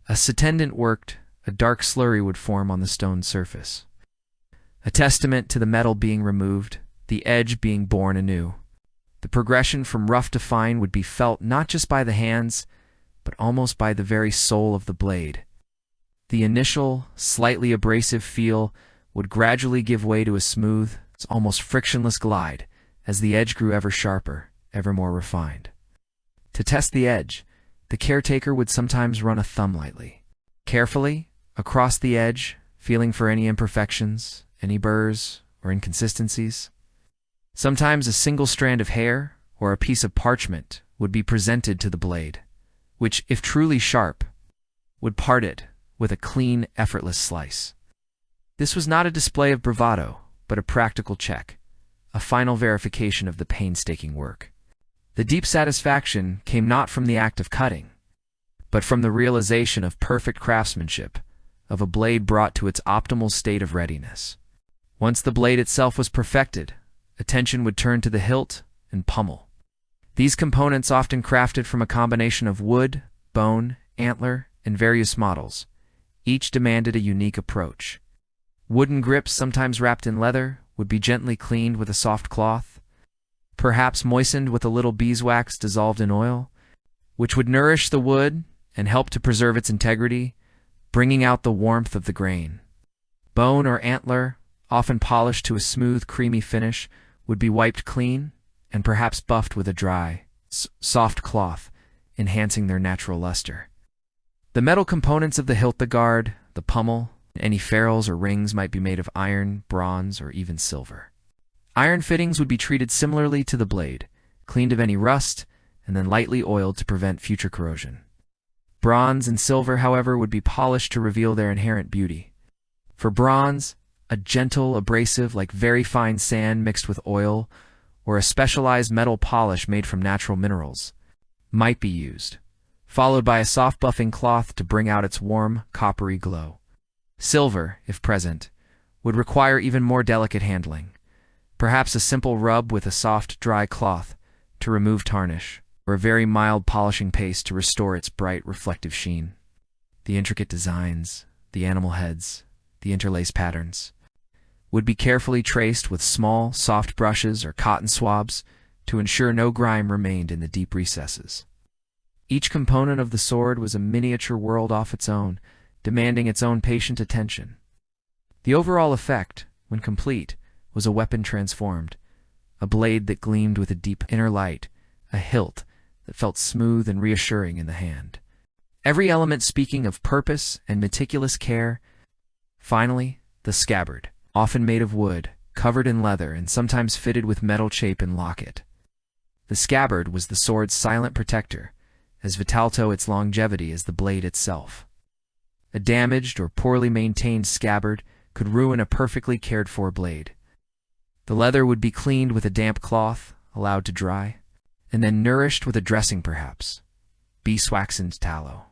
As attendant worked, a dark slurry would form on the stone surface, a testament to the metal being removed, the edge being born anew. The progression from rough to fine would be felt not just by the hands, but almost by the very soul of the blade. The initial, slightly abrasive feel would gradually give way to a smooth, almost frictionless glide as the edge grew ever sharper, ever more refined. To test the edge, the caretaker would sometimes run a thumb lightly, carefully, across the edge, feeling for any imperfections, any burrs, or inconsistencies. Sometimes a single strand of hair or a piece of parchment would be presented to the blade, which, if truly sharp, would part it with a clean, effortless slice. This was not a display of bravado, but a practical check, a final verification of the painstaking work. The deep satisfaction came not from the act of cutting, but from the realization of perfect craftsmanship, of a blade brought to its optimal state of readiness. Once the blade itself was perfected, attention would turn to the hilt and pommel. These components, often crafted from a combination of wood, bone, antler, and various models, each demanded a unique approach. Wooden grips, sometimes wrapped in leather, would be gently cleaned with a soft cloth, perhaps moistened with a little beeswax dissolved in oil, which would nourish the wood and help to preserve its integrity, bringing out the warmth of the grain. Bone or antler, often polished to a smooth, creamy finish, would be wiped clean and perhaps buffed with a dry, soft cloth, enhancing their natural luster. The metal components of the hilt, the guard, the pommel, and any ferrules or rings might be made of iron, bronze, or even silver. Iron fittings would be treated similarly to the blade, cleaned of any rust, and then lightly oiled to prevent future corrosion. Bronze and silver, however, would be polished to reveal their inherent beauty. For bronze, a gentle abrasive like very fine sand mixed with oil, or a specialized metal polish made from natural minerals, might be used, followed by a soft buffing cloth to bring out its warm, coppery glow. Silver, if present, would require even more delicate handling, perhaps a simple rub with a soft, dry cloth to remove tarnish, or a very mild polishing paste to restore its bright, reflective sheen. The intricate designs, the animal heads, the interlaced patterns, would be carefully traced with small, soft brushes or cotton swabs to ensure no grime remained in the deep recesses. Each component of the sword was a miniature world off its own, demanding its own patient attention. The overall effect, when complete, was a weapon transformed, a blade that gleamed with a deep inner light, a hilt that felt smooth and reassuring in the hand. every element speaking of purpose and meticulous care. Finally, the scabbard, often made of wood, covered in leather, and sometimes fitted with metal chape and locket. The scabbard was the sword's silent protector, as vital to its longevity as the blade itself. A damaged or poorly maintained scabbard could ruin a perfectly cared-for blade. The leather would be cleaned with a damp cloth, allowed to dry, and then nourished with a dressing perhaps, beeswax tallow,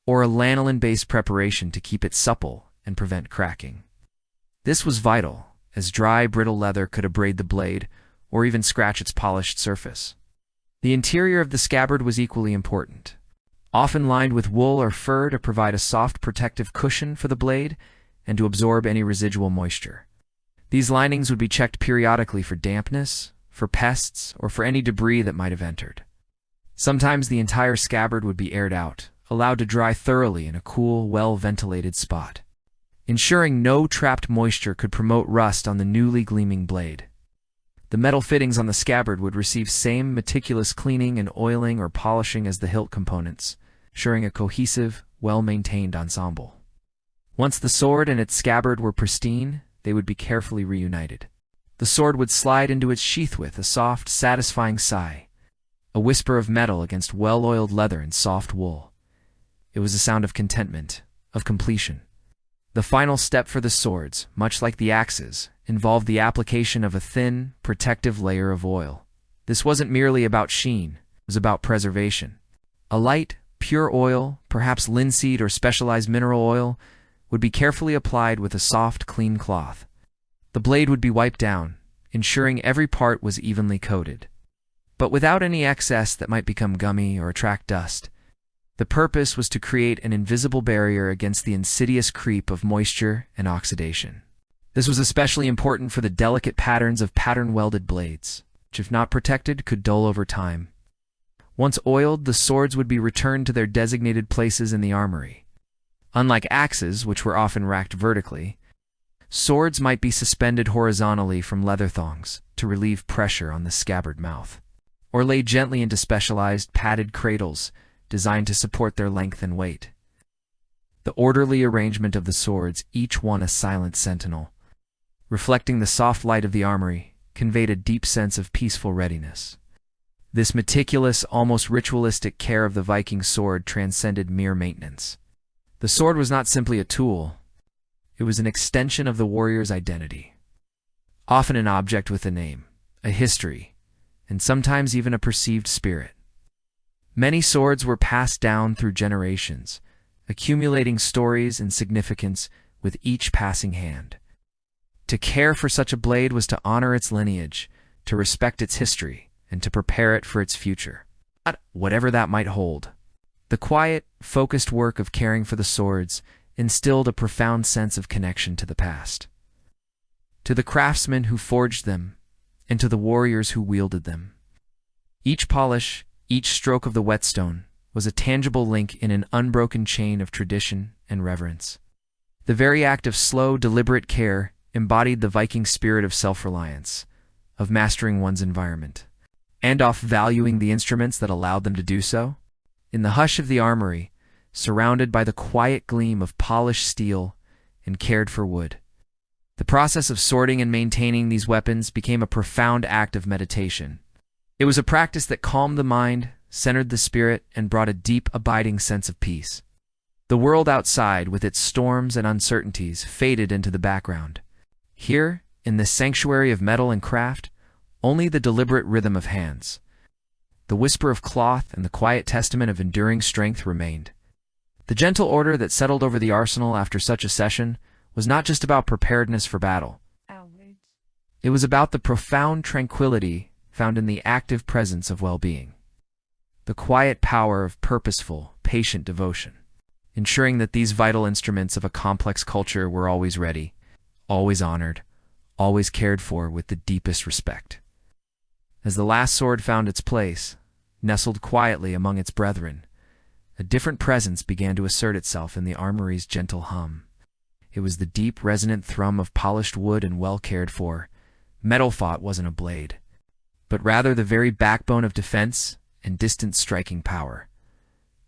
or a lanolin-based preparation to keep it supple and prevent cracking. This was vital, as dry, brittle leather could abrade the blade or even scratch its polished surface. The interior of the scabbard was equally important, often lined with wool or fur to provide a soft protective cushion for the blade and to absorb any residual moisture. These linings would be checked periodically for dampness, for pests, or for any debris that might have entered. Sometimes the entire scabbard would be aired out, allowed to dry thoroughly in a cool, well-ventilated spot, ensuring no trapped moisture could promote rust on the newly gleaming blade. The metal fittings on the scabbard would receive same meticulous cleaning and oiling or polishing as the hilt components, ensuring a cohesive, well-maintained ensemble. Once the sword and its scabbard were pristine, they would be carefully reunited. The sword would slide into its sheath with a soft, satisfying sigh, a whisper of metal against well-oiled leather and soft wool. It was a sound of contentment, of completion. The final step for the swords, much like the axes, involved the application of a thin, protective layer of oil. This wasn't merely about sheen, it was about preservation. A light, pure oil, perhaps linseed or specialized mineral oil, would be carefully applied with a soft, clean cloth. The blade would be wiped down, ensuring every part was evenly coated, but without any excess that might become gummy or attract dust. The purpose was to create an invisible barrier against the insidious creep of moisture and oxidation. This was especially important for the delicate patterns of pattern-welded blades, which, if not protected, could dull over time. Once oiled, the swords would be returned to their designated places in the armory. Unlike axes, which were often racked vertically, swords might be suspended horizontally from leather thongs to relieve pressure on the scabbard mouth, or laid gently into specialized padded cradles designed to support their length and weight. The orderly arrangement of the swords, each one a silent sentinel, reflecting the soft light of the armory, conveyed a deep sense of peaceful readiness. This meticulous, almost ritualistic care of the Viking sword transcended mere maintenance. The sword was not simply a tool, it was an extension of the warrior's identity, often an object with a name, a history, and sometimes even a perceived spirit. Many swords were passed down through generations, accumulating stories and significance with each passing hand. To care for such a blade was to honor its lineage, to respect its history, and to prepare it for its future, whatever that might hold. The quiet, focused work of caring for the swords instilled a profound sense of connection to the past, to the craftsmen who forged them, and to the warriors who wielded them. Each polish, each stroke of the whetstone, was a tangible link in an unbroken chain of tradition and reverence. The very act of slow, deliberate care embodied the Viking spirit of self-reliance, of mastering one's environment, and of valuing the instruments that allowed them to do so. In the hush of the armory, surrounded by the quiet gleam of polished steel and cared-for wood, the process of sorting and maintaining these weapons became a profound act of meditation. It was a practice that calmed the mind, centered the spirit, and brought a deep, abiding sense of peace. The world outside, with its storms and uncertainties, faded into the background. Here, in this sanctuary of metal and craft, only the deliberate rhythm of hands, the whisper of cloth, and the quiet testament of enduring strength remained. The gentle order that settled over the arsenal after such a session was not just about preparedness for battle. It was about the profound tranquility found in the active presence of well-being, the quiet power of purposeful, patient devotion, ensuring that these vital instruments of a complex culture were always ready, always honored, always cared for with the deepest respect. As the last sword found its place, nestled quietly among its brethren, a different presence began to assert itself in the armory's gentle hum. It was the deep, resonant thrum of polished wood and well cared for. Metal fought wasn't a blade, but rather the very backbone of defense and distant striking power.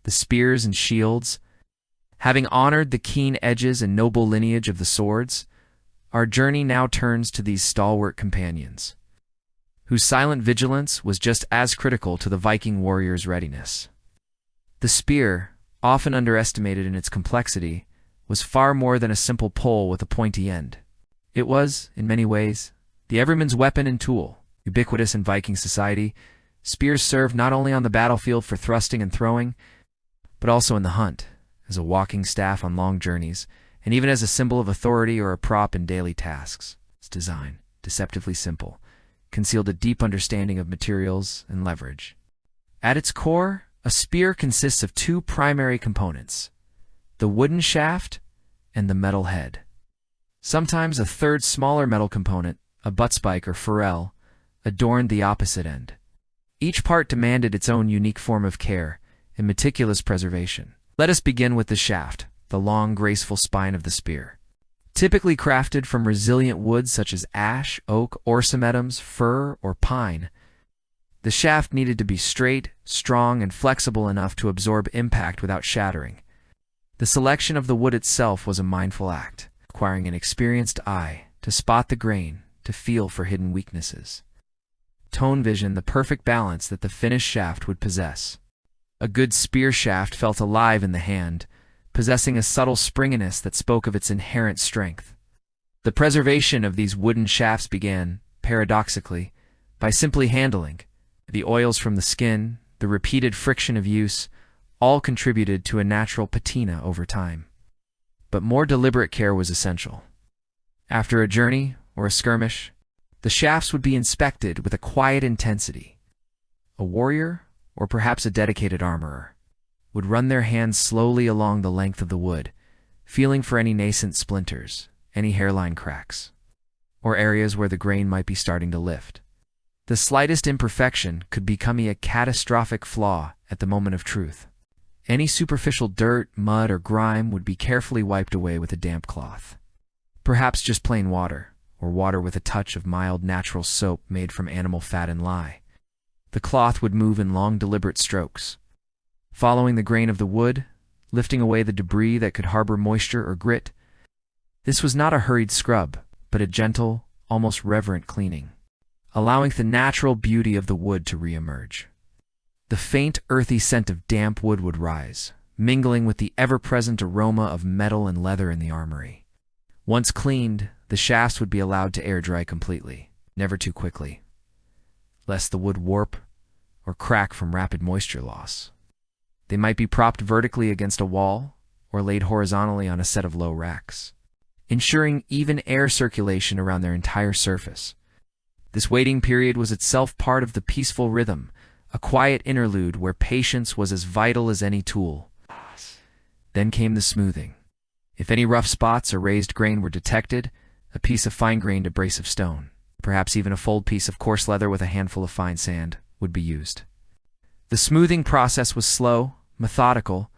the spears and shields. Having honored the keen edges and noble lineage of the swords, our journey now turns to these stalwart companions, whose silent vigilance was just as critical to the Viking warrior's readiness. The spear, often underestimated in its complexity, was far more than a simple pole with a pointy end. It was, in many ways, the everyman's weapon and tool. Ubiquitous in Viking society, spears served not only on the battlefield for thrusting and throwing, but also in the hunt, as a walking staff on long journeys, and even as a symbol of authority or a prop in daily tasks. Its design, deceptively simple, concealed a deep understanding of materials and leverage. At its core, a spear consists of two primary components: the wooden shaft and the metal head. Sometimes a third smaller metal component, a butt spike or ferrule, adorned the opposite end. Each part demanded its own unique form of care and meticulous preservation. Let us begin with the shaft, the long, graceful spine of the spear. Typically crafted from resilient woods such as ash, oak, orsamedums, fir, or pine, the shaft needed to be straight, strong, and flexible enough to absorb impact without shattering. The selection of the wood itself was a mindful act, requiring an experienced eye to spot the grain, to feel for hidden weaknesses. Tone vision, the perfect balance that the finished shaft would possess. A good spear shaft felt alive in the hand, possessing a subtle springiness that spoke of its inherent strength. The preservation of these wooden shafts began, paradoxically, by simply handling. The oils from the skin, the repeated friction of use, all contributed to a natural patina over time. But more deliberate care was essential. After a journey or a skirmish, the shafts would be inspected with a quiet intensity. A warrior, or perhaps a dedicated armorer, would run their hands slowly along the length of the wood, feeling for any nascent splinters, any hairline cracks, or areas where the grain might be starting to lift. The slightest imperfection could become a catastrophic flaw at the moment of truth. Any superficial dirt, mud, or grime would be carefully wiped away with a damp cloth. Perhaps just plain water, or water with a touch of mild natural soap made from animal fat and lye. The cloth would move in long, deliberate strokes, following the grain of the wood, lifting away the debris that could harbor moisture or grit. This was not a hurried scrub, but a gentle, almost reverent cleaning, allowing the natural beauty of the wood to re-emerge. The faint, earthy scent of damp wood would rise, mingling with the ever-present aroma of metal and leather in the armory. Once cleaned, the shafts would be allowed to air dry completely, never too quickly, lest the wood warp or crack from rapid moisture loss. They might be propped vertically against a wall or laid horizontally on a set of low racks, ensuring even air circulation around their entire surface. This waiting period was itself part of the peaceful rhythm, a quiet interlude where patience was as vital as any tool. Then came the smoothing. If any rough spots or raised grain were detected, a piece of fine-grained abrasive stone, perhaps even a fulled piece of coarse leather with a handful of fine sand, would be used. The smoothing process was slow, methodical,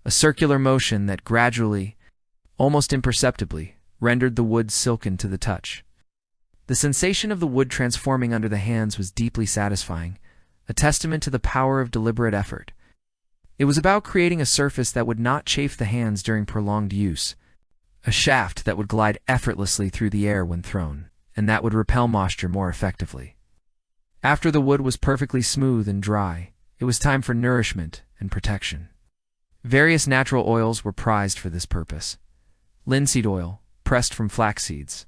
a circular motion that gradually, almost imperceptibly, rendered the wood silken to the touch. The sensation of the wood transforming under the hands was deeply satisfying, a testament to the power of deliberate effort. It was about creating a surface that would not chafe the hands during prolonged use, a shaft that would glide effortlessly through the air when thrown, and that would repel moisture more effectively. After the wood was perfectly smooth and dry, it was time for nourishment and protection. Various natural oils were prized for this purpose. Linseed oil, pressed from flax seeds,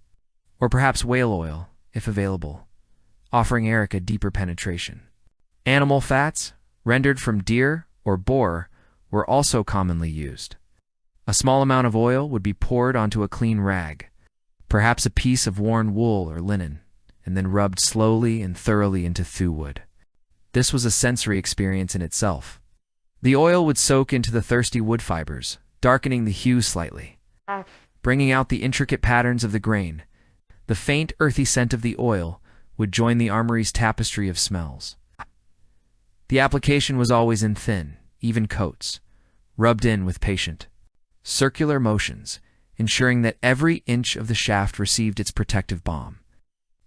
or perhaps whale oil, if available, offering Eric a deeper penetration. Animal fats, rendered from deer or boar, were also commonly used. A small amount of oil would be poured onto a clean rag, perhaps a piece of worn wool or linen, and then rubbed slowly and thoroughly into wood. This was a sensory experience in itself. The oil would soak into the thirsty wood fibers, darkening the hue slightly, bringing out the intricate patterns of the grain. The faint, earthy scent of the oil would join the armory's tapestry of smells. The application was always in thin, even coats, rubbed in with patient, circular motions, ensuring that every inch of the shaft received its protective balm.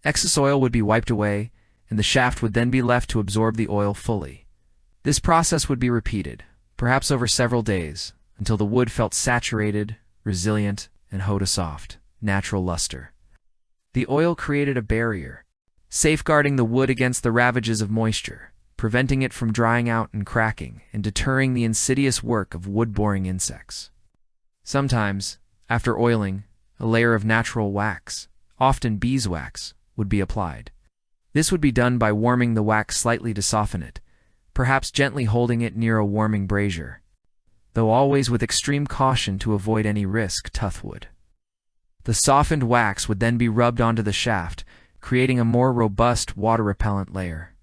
Excess oil would be wiped away, and the shaft would then be left to absorb the oil fully. This process would be repeated, perhaps over several days, until the wood felt saturated, resilient, and owed a soft, natural luster. The oil created a barrier, safeguarding the wood against the ravages of moisture, preventing it from drying out and cracking, and deterring the insidious work of wood-boring insects. Sometimes, after oiling, a layer of natural wax, often beeswax, would be applied. This would be done by warming the wax slightly to soften it, perhaps gently holding it near a warming brazier, though always with extreme caution to avoid any risk would. The softened wax would then be rubbed onto the shaft, creating a more robust water-repellent layer.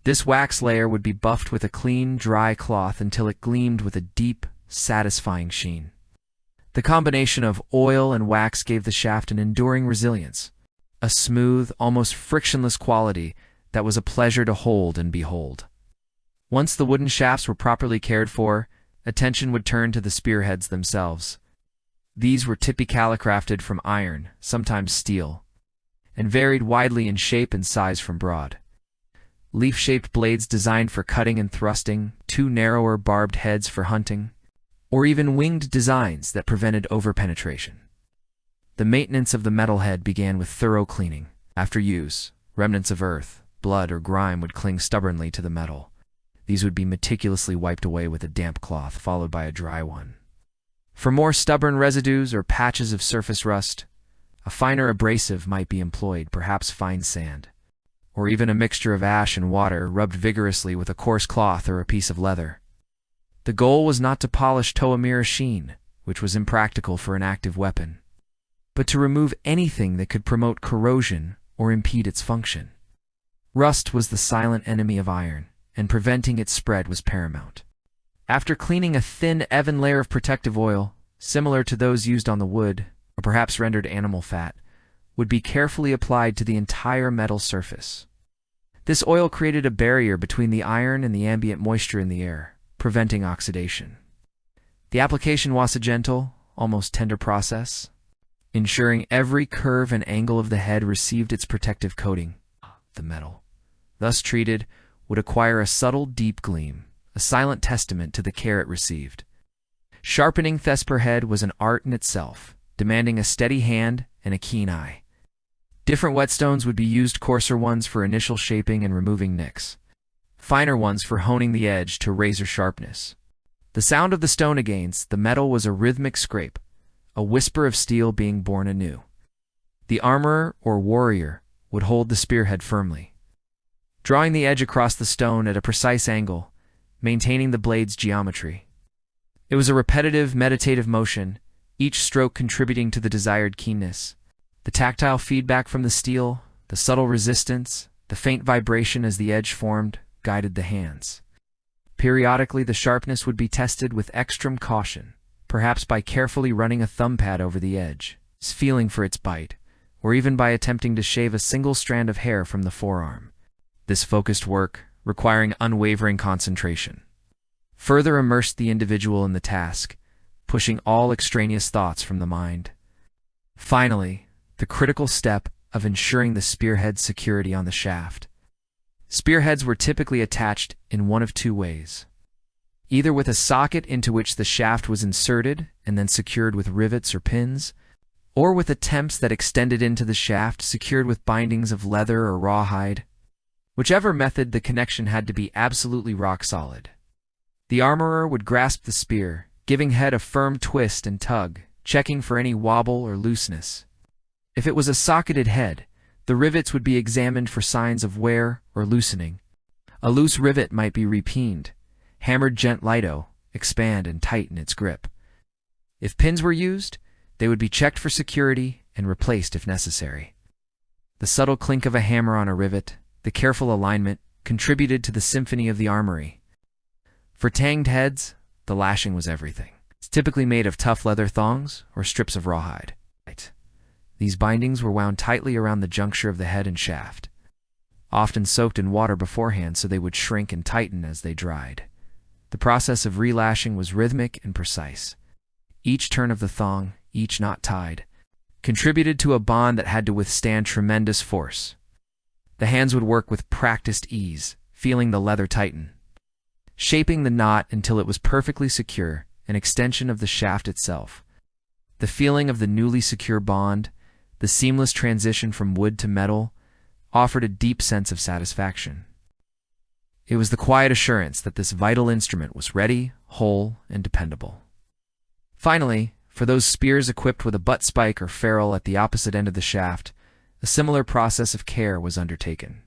This wax layer would be buffed with a clean, dry cloth until it gleamed with a deep, satisfying sheen. The combination of oil and wax gave the shaft an enduring resilience, a smooth, almost frictionless quality that was a pleasure to hold and behold. Once the wooden shafts were properly cared for, attention would turn to the spearheads themselves. These were typically crafted from iron, sometimes steel, and varied widely in shape and size from broad, leaf-shaped blades designed for cutting and thrusting, to narrower barbed heads for hunting, or even winged designs that prevented over-penetration. The maintenance of the metal head began with thorough cleaning. After use, remnants of earth, blood, or grime would cling stubbornly to the metal. These would be meticulously wiped away with a damp cloth, followed by a dry one. For more stubborn residues or patches of surface rust, a finer abrasive might be employed, perhaps fine sand, or even a mixture of ash and water rubbed vigorously with a coarse cloth or a piece of leather. The goal was not to polish a mere sheen, which was impractical for an active weapon, but to remove anything that could promote corrosion or impede its function. Rust was the silent enemy of iron, and preventing its spread was paramount. After cleaning, a thin, even layer of protective oil, similar to those used on the wood, or perhaps rendered animal fat, would be carefully applied to the entire metal surface. This oil created a barrier between the iron and the ambient moisture in the air, preventing oxidation. The application was a gentle, almost tender process, ensuring every curve and angle of the head received its protective coating. The metal, thus treated, would acquire a subtle, deep gleam, a silent testament to the care it received. Sharpening the head was an art in itself, demanding a steady hand and a keen eye. Different whetstones would be used, coarser ones for initial shaping and removing nicks, finer ones for honing the edge to razor sharpness. The sound of the stone against the metal was a rhythmic scrape, a whisper of steel being born anew. The armorer or warrior would hold the spearhead firmly, drawing the edge across the stone at a precise angle, maintaining the blade's geometry. It was a repetitive, meditative motion, each stroke contributing to the desired keenness. The tactile feedback from the steel, the subtle resistance, the faint vibration as the edge formed, guided the hands. Periodically, the sharpness would be tested with extreme caution, perhaps by carefully running a thumb pad over the edge, feeling for its bite, or even by attempting to shave a single strand of hair from the forearm. This focused work, requiring unwavering concentration, further immersed the individual in the task, pushing all extraneous thoughts from the mind. Finally, the critical step of ensuring the spearhead's security on the shaft. Spearheads were typically attached in one of two ways: either with a socket into which the shaft was inserted and then secured with rivets or pins, or with attempts that extended into the shaft secured with bindings of leather or rawhide. Whichever method, the connection had to be absolutely rock solid. The armorer would grasp the spear, giving head a firm twist and tug, checking for any wobble or looseness. If it was a socketed head, the rivets would be examined for signs of wear or loosening. A loose rivet might be repined, hammered gently, expand and tighten its grip. If pins were used, they would be checked for security and replaced if necessary. The subtle clink of a hammer on a rivet, the careful alignment, contributed to the symphony of the armory. For tanged heads, the lashing was everything. It's typically made of tough leather thongs or strips of rawhide. These bindings were wound tightly around the juncture of the head and shaft, often soaked in water beforehand so they would shrink and tighten as they dried. The process of relashing was rhythmic and precise. Each turn of the thong, each knot tied, contributed to a bond that had to withstand tremendous force. The hands would work with practiced ease, feeling the leather tighten, shaping the knot until it was perfectly secure, an extension of the shaft itself. The feeling of the newly secure bond, the seamless transition from wood to metal, offered a deep sense of satisfaction. It was the quiet assurance that this vital instrument was ready, whole, and dependable. Finally, for those spears equipped with a butt spike or ferrule at the opposite end of the shaft, a similar process of care was undertaken.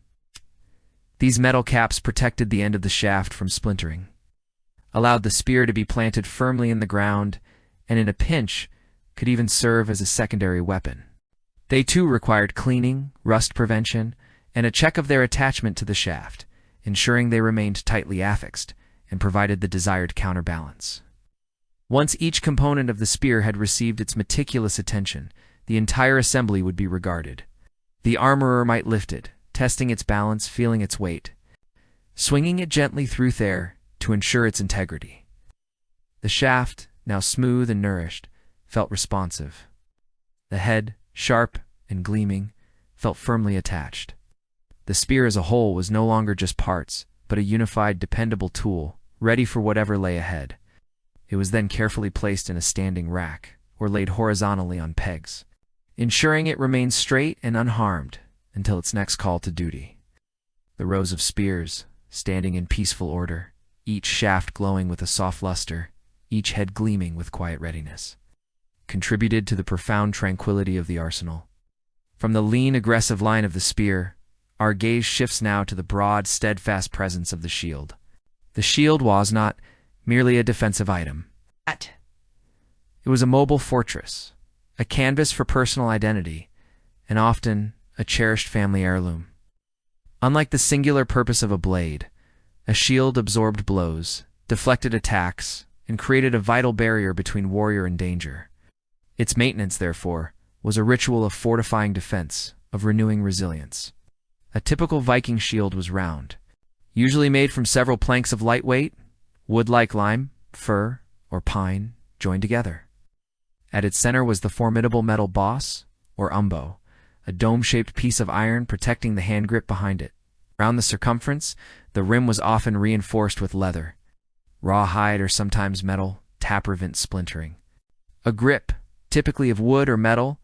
These metal caps protected the end of the shaft from splintering, allowed the spear to be planted firmly in the ground, and in a pinch could even serve as a secondary weapon. They too required cleaning, rust prevention, and a check of their attachment to the shaft, ensuring they remained tightly affixed and provided the desired counterbalance. Once each component of the spear had received its meticulous attention, the entire assembly would be regarded. The armorer might lift it, testing its balance, feeling its weight, swinging it gently through air to ensure its integrity. The shaft, now smooth and nourished, felt responsive. The head, sharp and gleaming, felt firmly attached. The spear as a whole was no longer just parts, but a unified, dependable tool, ready for whatever lay ahead. It was then carefully placed in a standing rack, or laid horizontally on pegs, ensuring it remained straight and unharmed until its next call to duty. The rows of spears, standing in peaceful order, each shaft glowing with a soft luster, each head gleaming with quiet readiness, contributed to the profound tranquility of the arsenal. From the lean, aggressive line of the spear, our gaze shifts now to the broad, steadfast presence of the shield. The shield was not merely a defensive item. It was a mobile fortress, a canvas for personal identity, and often a cherished family heirloom. Unlike the singular purpose of a blade, a shield absorbed blows, deflected attacks, and created a vital barrier between warrior and danger. Its maintenance, therefore, was a ritual of fortifying defense, of renewing resilience. A typical Viking shield was round, usually made from several planks of lightweight, wood-like lime, fir, or pine, joined together. At its center was the formidable metal boss, or umbo, a dome-shaped piece of iron protecting the hand grip behind it. Around the circumference, the rim was often reinforced with leather, raw hide or sometimes metal, to prevent splintering. A grip, typically of wood or metal,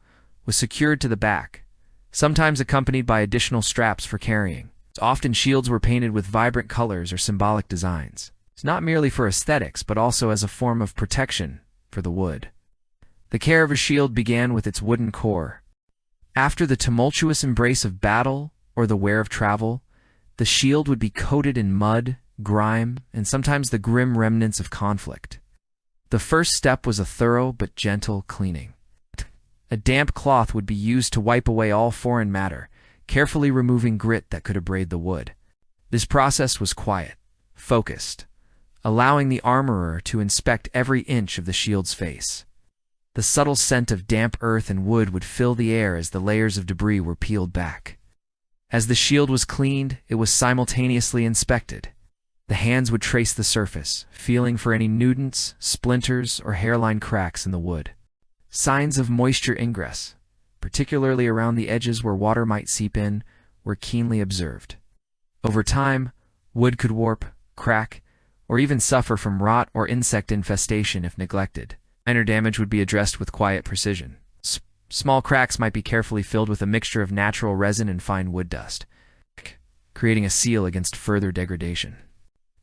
was secured to the back, sometimes accompanied by additional straps for carrying. Often shields were painted with vibrant colors or symbolic designs. It's not merely for aesthetics, but also as a form of protection for the wood. The care of a shield began with its wooden core. After the tumultuous embrace of battle or the wear of travel, the shield would be coated in mud, grime, and sometimes the grim remnants of conflict. The first step was a thorough but gentle cleaning. A damp cloth would be used to wipe away all foreign matter, carefully removing grit that could abrade the wood. This process was quiet, focused, allowing the armorer to inspect every inch of the shield's face. The subtle scent of damp earth and wood would fill the air as the layers of debris were peeled back. As the shield was cleaned, it was simultaneously inspected. The hands would trace the surface, feeling for any nudants, splinters, or hairline cracks in the wood. Signs of moisture ingress, particularly around the edges where water might seep in, were keenly observed. Over time, wood could warp, crack, or even suffer from rot or insect infestation if neglected. Minor damage would be addressed with quiet precision. Small cracks might be carefully filled with a mixture of natural resin and fine wood dust, creating a seal against further degradation.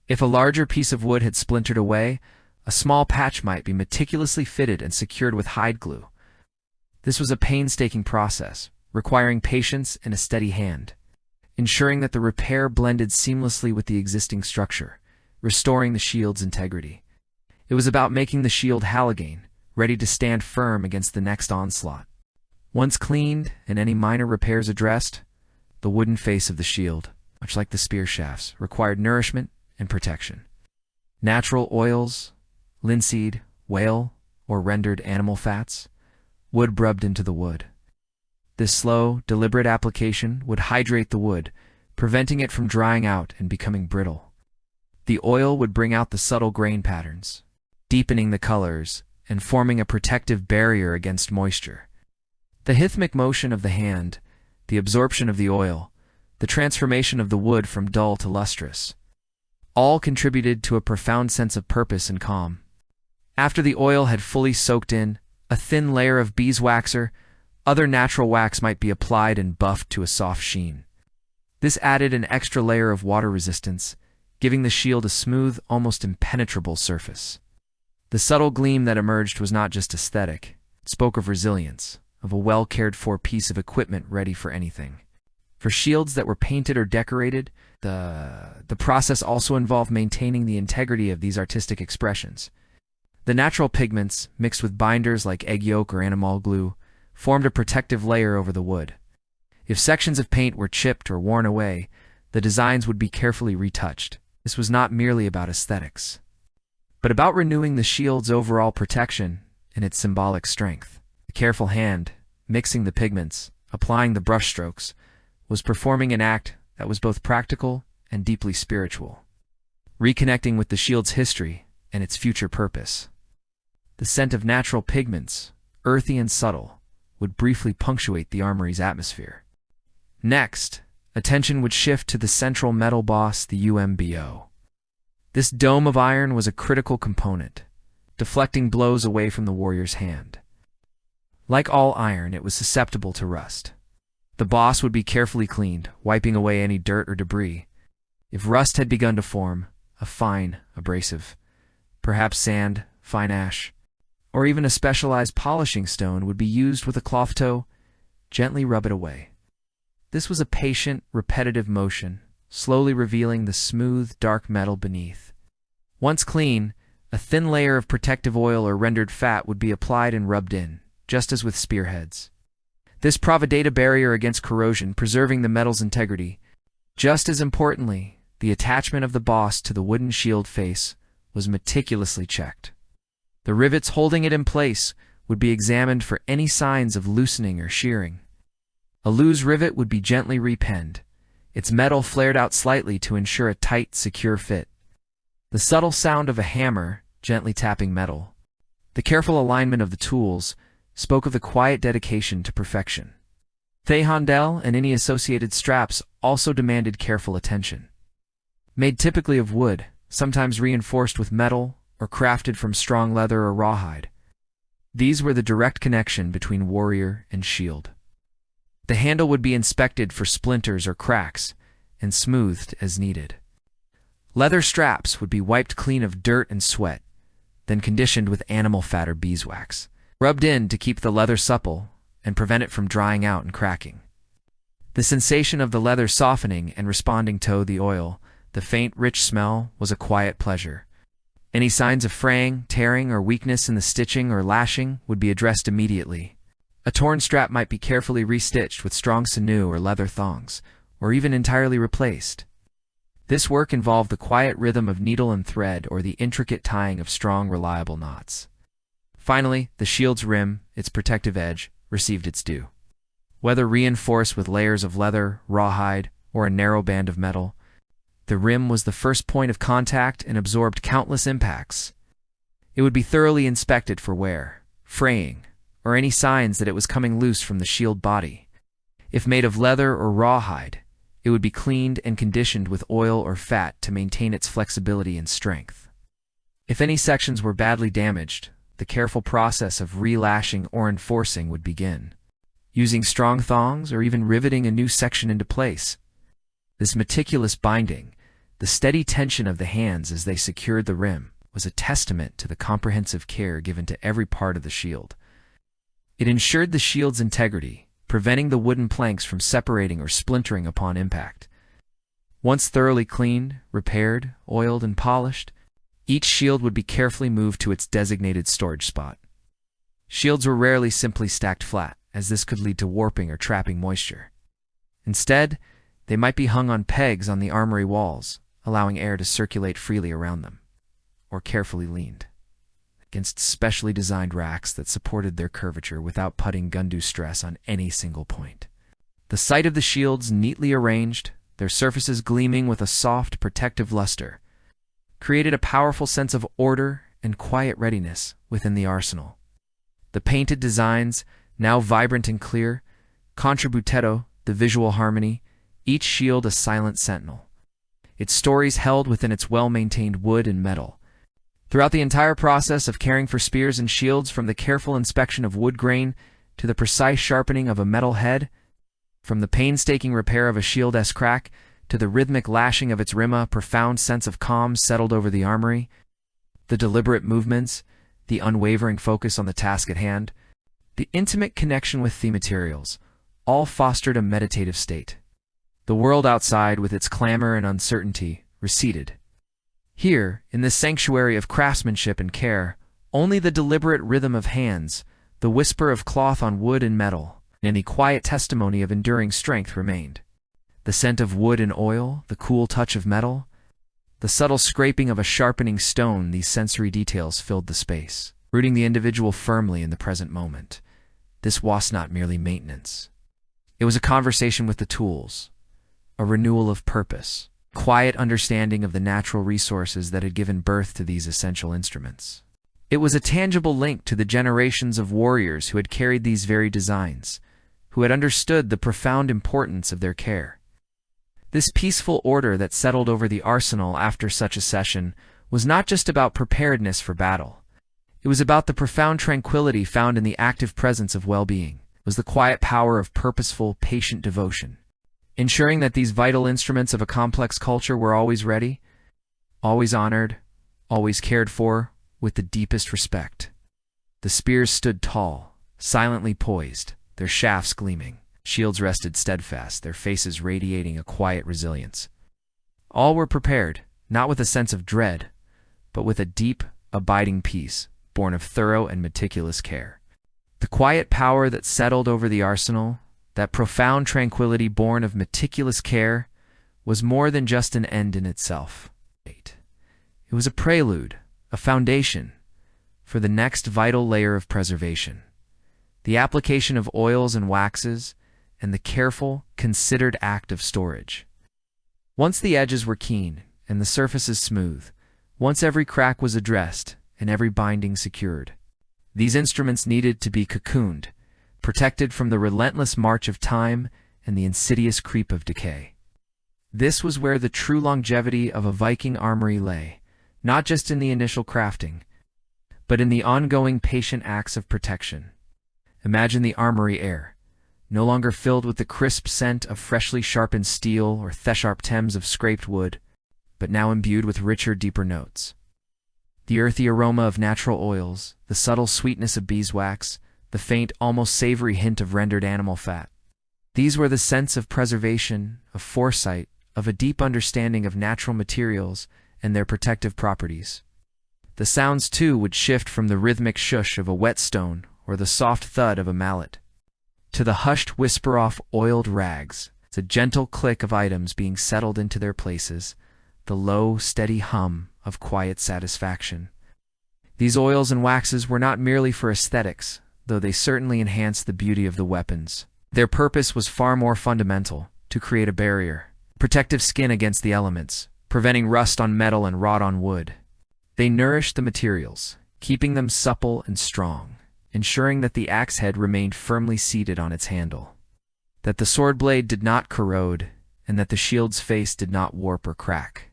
If a larger piece of wood had splintered away, a small patch might be meticulously fitted and secured with hide glue. This was a painstaking process, requiring patience and a steady hand, ensuring that the repair blended seamlessly with the existing structure, restoring the shield's integrity. It was about making the shield Halogen, ready to stand firm against the next onslaught. Once cleaned and any minor repairs addressed, the wooden face of the shield, much like the spear shafts, required nourishment and protection. Natural oils, linseed, whale, or rendered animal fats, wood rubbed into the wood. This slow, deliberate application would hydrate the wood, preventing it from drying out and becoming brittle. The oil would bring out the subtle grain patterns, deepening the colors and forming a protective barrier against moisture. The rhythmic motion of the hand, the absorption of the oil, the transformation of the wood from dull to lustrous, all contributed to a profound sense of purpose and calm. After the oil had fully soaked in, a thin layer of beeswax or other natural wax might be applied and buffed to a soft sheen. This added an extra layer of water resistance, giving the shield a smooth, almost impenetrable surface. The subtle gleam that emerged was not just aesthetic. It spoke of resilience, of a well-cared-for piece of equipment ready for anything. For shields that were painted or decorated, the process also involved maintaining the integrity of these artistic expressions. The natural pigments, mixed with binders like egg yolk or animal glue, formed a protective layer over the wood. If sections of paint were chipped or worn away, the designs would be carefully retouched. This was not merely about aesthetics, but about renewing the shield's overall protection and its symbolic strength. The careful hand, mixing the pigments, applying the brushstrokes, was performing an act that was both practical and deeply spiritual, reconnecting with the shield's history and its future purpose. The scent of natural pigments, earthy and subtle, would briefly punctuate the armory's atmosphere. Next, attention would shift to the central metal boss, the UMBO. This dome of iron was a critical component, deflecting blows away from the warrior's hand. Like all iron, it was susceptible to rust. The boss would be carefully cleaned, wiping away any dirt or debris. If rust had begun to form, a fine, abrasive, perhaps sand, fine ash, or even a specialized polishing stone would be used with a cloth toe, gently rub it away. This was a patient, repetitive motion, slowly revealing the smooth, dark metal beneath. Once clean, a thin layer of protective oil or rendered fat would be applied and rubbed in, just as with spearheads. This provided a barrier against corrosion, preserving the metal's integrity. Just as importantly, the attachment of the boss to the wooden shield face was meticulously checked. The rivets holding it in place would be examined for any signs of loosening or shearing. A loose rivet would be gently repenned, its metal flared out slightly to ensure a tight, secure fit. The subtle sound of a hammer gently tapping metal, the careful alignment of the tools, spoke of the quiet dedication to perfection. The handle and any associated straps also demanded careful attention. Made typically of wood, sometimes reinforced with metal, or crafted from strong leather or rawhide, these were the direct connection between warrior and shield. The handle would be inspected for splinters or cracks, and smoothed as needed. Leather straps would be wiped clean of dirt and sweat, then conditioned with animal fat or beeswax, rubbed in to keep the leather supple and prevent it from drying out and cracking. The sensation of the leather softening and responding to the oil, the faint, rich smell, was a quiet pleasure. Any signs of fraying, tearing, or weakness in the stitching or lashing would be addressed immediately. A torn strap might be carefully restitched with strong sinew or leather thongs, or even entirely replaced. This work involved the quiet rhythm of needle and thread or the intricate tying of strong, reliable knots. Finally, the shield's rim, its protective edge, received its due. Whether reinforced with layers of leather, rawhide, or a narrow band of metal, the rim was the first point of contact and absorbed countless impacts. It would be thoroughly inspected for wear, fraying, or any signs that it was coming loose from the shield body. If made of leather or rawhide, it would be cleaned and conditioned with oil or fat to maintain its flexibility and strength. If any sections were badly damaged, the careful process of relashing or enforcing would begin, using strong thongs or even riveting a new section into place. This meticulous binding, the steady tension of the hands as they secured the rim, was a testament to the comprehensive care given to every part of the shield. It ensured the shield's integrity, preventing the wooden planks from separating or splintering upon impact. Once thoroughly cleaned, repaired, oiled, and polished, each shield would be carefully moved to its designated storage spot. Shields were rarely simply stacked flat, as this could lead to warping or trapping moisture. Instead, they might be hung on pegs on the armory walls, allowing air to circulate freely around them, or carefully leaned against specially designed racks that supported their curvature without putting undue stress on any single point. The sight of the shields neatly arranged, their surfaces gleaming with a soft, protective luster, created a powerful sense of order and quiet readiness within the arsenal. The painted designs, now vibrant and clear, contributed the visual harmony, each shield a silent sentinel. its stories held within its well-maintained wood and metal. Throughout the entire process of caring for spears and shields, from the careful inspection of wood grain to the precise sharpening of a metal head, from the painstaking repair of a shield's crack to the rhythmic lashing of its rim, a profound sense of calm settled over the armory. The deliberate movements, the unwavering focus on the task at hand, the intimate connection with the materials, all fostered a meditative state. The world outside, with its clamor and uncertainty, receded. Here, in this sanctuary of craftsmanship and care, only the deliberate rhythm of hands, the whisper of cloth on wood and metal, and the quiet testimony of enduring strength remained. The scent of wood and oil, the cool touch of metal, the subtle scraping of a sharpening stone, these sensory details filled the space, rooting the individual firmly in the present moment. This was not merely maintenance. It was a conversation with the tools, a renewal of purpose, quiet understanding of the natural resources that had given birth to these essential instruments. It was a tangible link to the generations of warriors who had carried these very designs, who had understood the profound importance of their care. This peaceful order that settled over the arsenal after such a session was not just about preparedness for battle. It was about the profound tranquility found in the active presence of well-being. It was the quiet power of purposeful, patient devotion, ensuring that these vital instruments of a complex culture were always ready, always honored, always cared for, with the deepest respect. The spears stood tall, silently poised, their shafts gleaming. Shields rested steadfast, their faces radiating a quiet resilience. All were prepared, not with a sense of dread, but with a deep, abiding peace, born of thorough and meticulous care. The quiet power that settled over the arsenal, that profound tranquility born of meticulous care, was more than just an end in itself. It was a prelude, a foundation, for the next vital layer of preservation. The application of oils and waxes, and the careful, considered act of storage. Once the edges were keen and the surfaces smooth, once every crack was addressed and every binding secured, these instruments needed to be cocooned, protected from the relentless march of time and the insidious creep of decay. This was where the true longevity of a Viking armory lay, not just in the initial crafting, but in the ongoing patient acts of protection. Imagine the armory air, no longer filled with the crisp scent of freshly sharpened steel or the sharp stems of scraped wood, but now imbued with richer, deeper notes. The earthy aroma of natural oils, the subtle sweetness of beeswax, the faint, almost savory hint of rendered animal fat. These were the scents of preservation, of foresight, of a deep understanding of natural materials and their protective properties. The sounds, too, would shift from the rhythmic shush of a whetstone or the soft thud of a mallet, to the hushed whisper off oiled rags, the gentle click of items being settled into their places, the low, steady hum of quiet satisfaction. These oils and waxes were not merely for aesthetics, though they certainly enhanced the beauty of the weapons. Their purpose was far more fundamental: to create a barrier, protective skin against the elements, preventing rust on metal and rot on wood. They nourished the materials, keeping them supple and strong, ensuring that the axe head remained firmly seated on its handle, that the sword blade did not corrode, and that the shield's face did not warp or crack.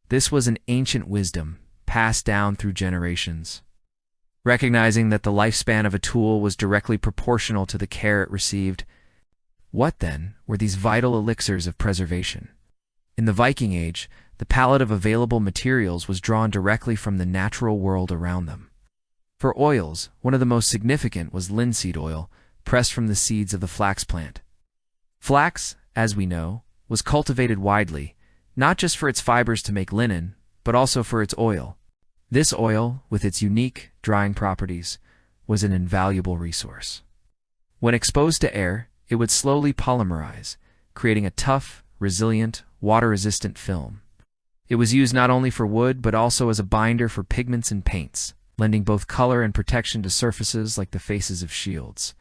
This was an ancient wisdom, passed down through generations. Recognizing that the lifespan of a tool was directly proportional to the care it received, what, then, were these vital elixirs of preservation? In the Viking Age, the palette of available materials was drawn directly from the natural world around them. For oils, one of the most significant was linseed oil, pressed from the seeds of the flax plant. Flax, as we know, was cultivated widely, not just for its fibers to make linen, but also for its oil. This oil, with its unique drying properties, was an invaluable resource. When exposed to air, it would slowly polymerize, creating a tough, resilient, water-resistant film. It was used not only for wood, but also as a binder for pigments and paints, lending both color and protection to surfaces like the faces of shields.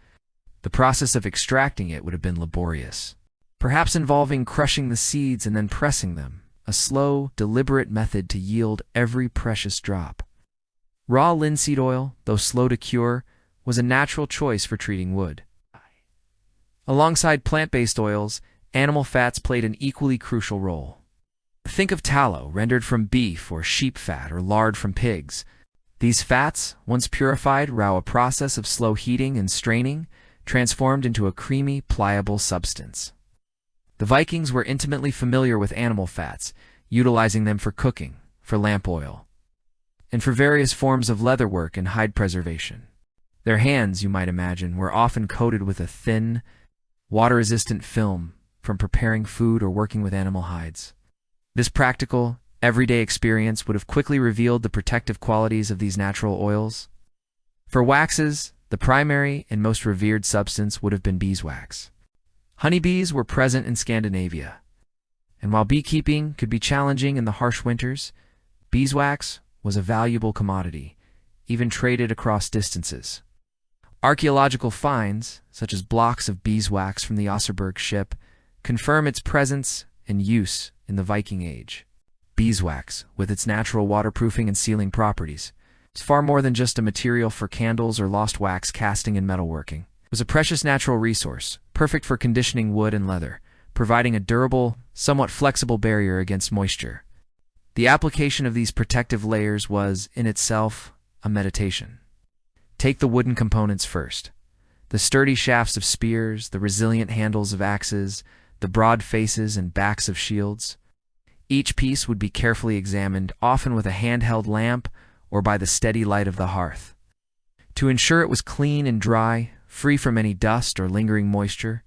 The process of extracting it would have been laborious, perhaps involving crushing the seeds and then pressing them, a slow, deliberate method to yield every precious drop. Raw linseed oil, though slow to cure, was a natural choice for treating wood. Alongside plant-based oils, animal fats played an equally crucial role. Think of tallow rendered from beef or sheep fat or lard from pigs. These fats, once purified, through a process of slow heating and straining, transformed into a creamy, pliable substance. The Vikings were intimately familiar with animal fats, utilizing them for cooking, for lamp oil, and for various forms of leatherwork and hide preservation. Their hands, you might imagine, were often coated with a thin, water-resistant film from preparing food or working with animal hides. This practical, everyday experience would have quickly revealed the protective qualities of these natural oils. For waxes, the primary and most revered substance would have been beeswax. Honeybees were present in Scandinavia, and while beekeeping could be challenging in the harsh winters, beeswax was a valuable commodity, even traded across distances. Archaeological finds, such as blocks of beeswax from the Oseberg ship, confirm its presence and use in the Viking Age. Beeswax, with its natural waterproofing and sealing properties, is far more than just a material for candles or lost wax casting and metalworking. It was a precious natural resource, perfect for conditioning wood and leather, providing a durable, somewhat flexible barrier against moisture. The application of these protective layers was, in itself, a meditation. Take the wooden components first. The sturdy shafts of spears, the resilient handles of axes, the broad faces and backs of shields. Each piece would be carefully examined, often with a handheld lamp or by the steady light of the hearth. To ensure it was clean and dry, free from any dust or lingering moisture.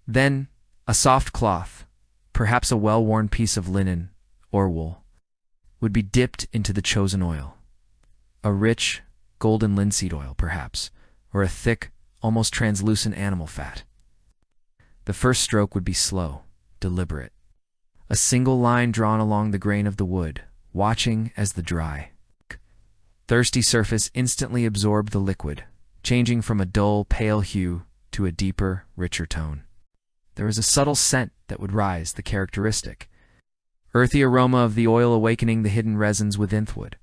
Then, a soft cloth, perhaps a well-worn piece of linen or wool, would be dipped into the chosen oil. A rich, golden linseed oil, perhaps, or a thick, almost translucent animal fat. The first stroke would be slow, deliberate. A single line drawn along the grain of the wood, watching as the dry, thirsty surface instantly absorbed the liquid, changing from a dull, pale hue to a deeper, richer tone. There was a subtle scent that would rise, the characteristic earthy aroma of the oil awakening the hidden resins within the wood.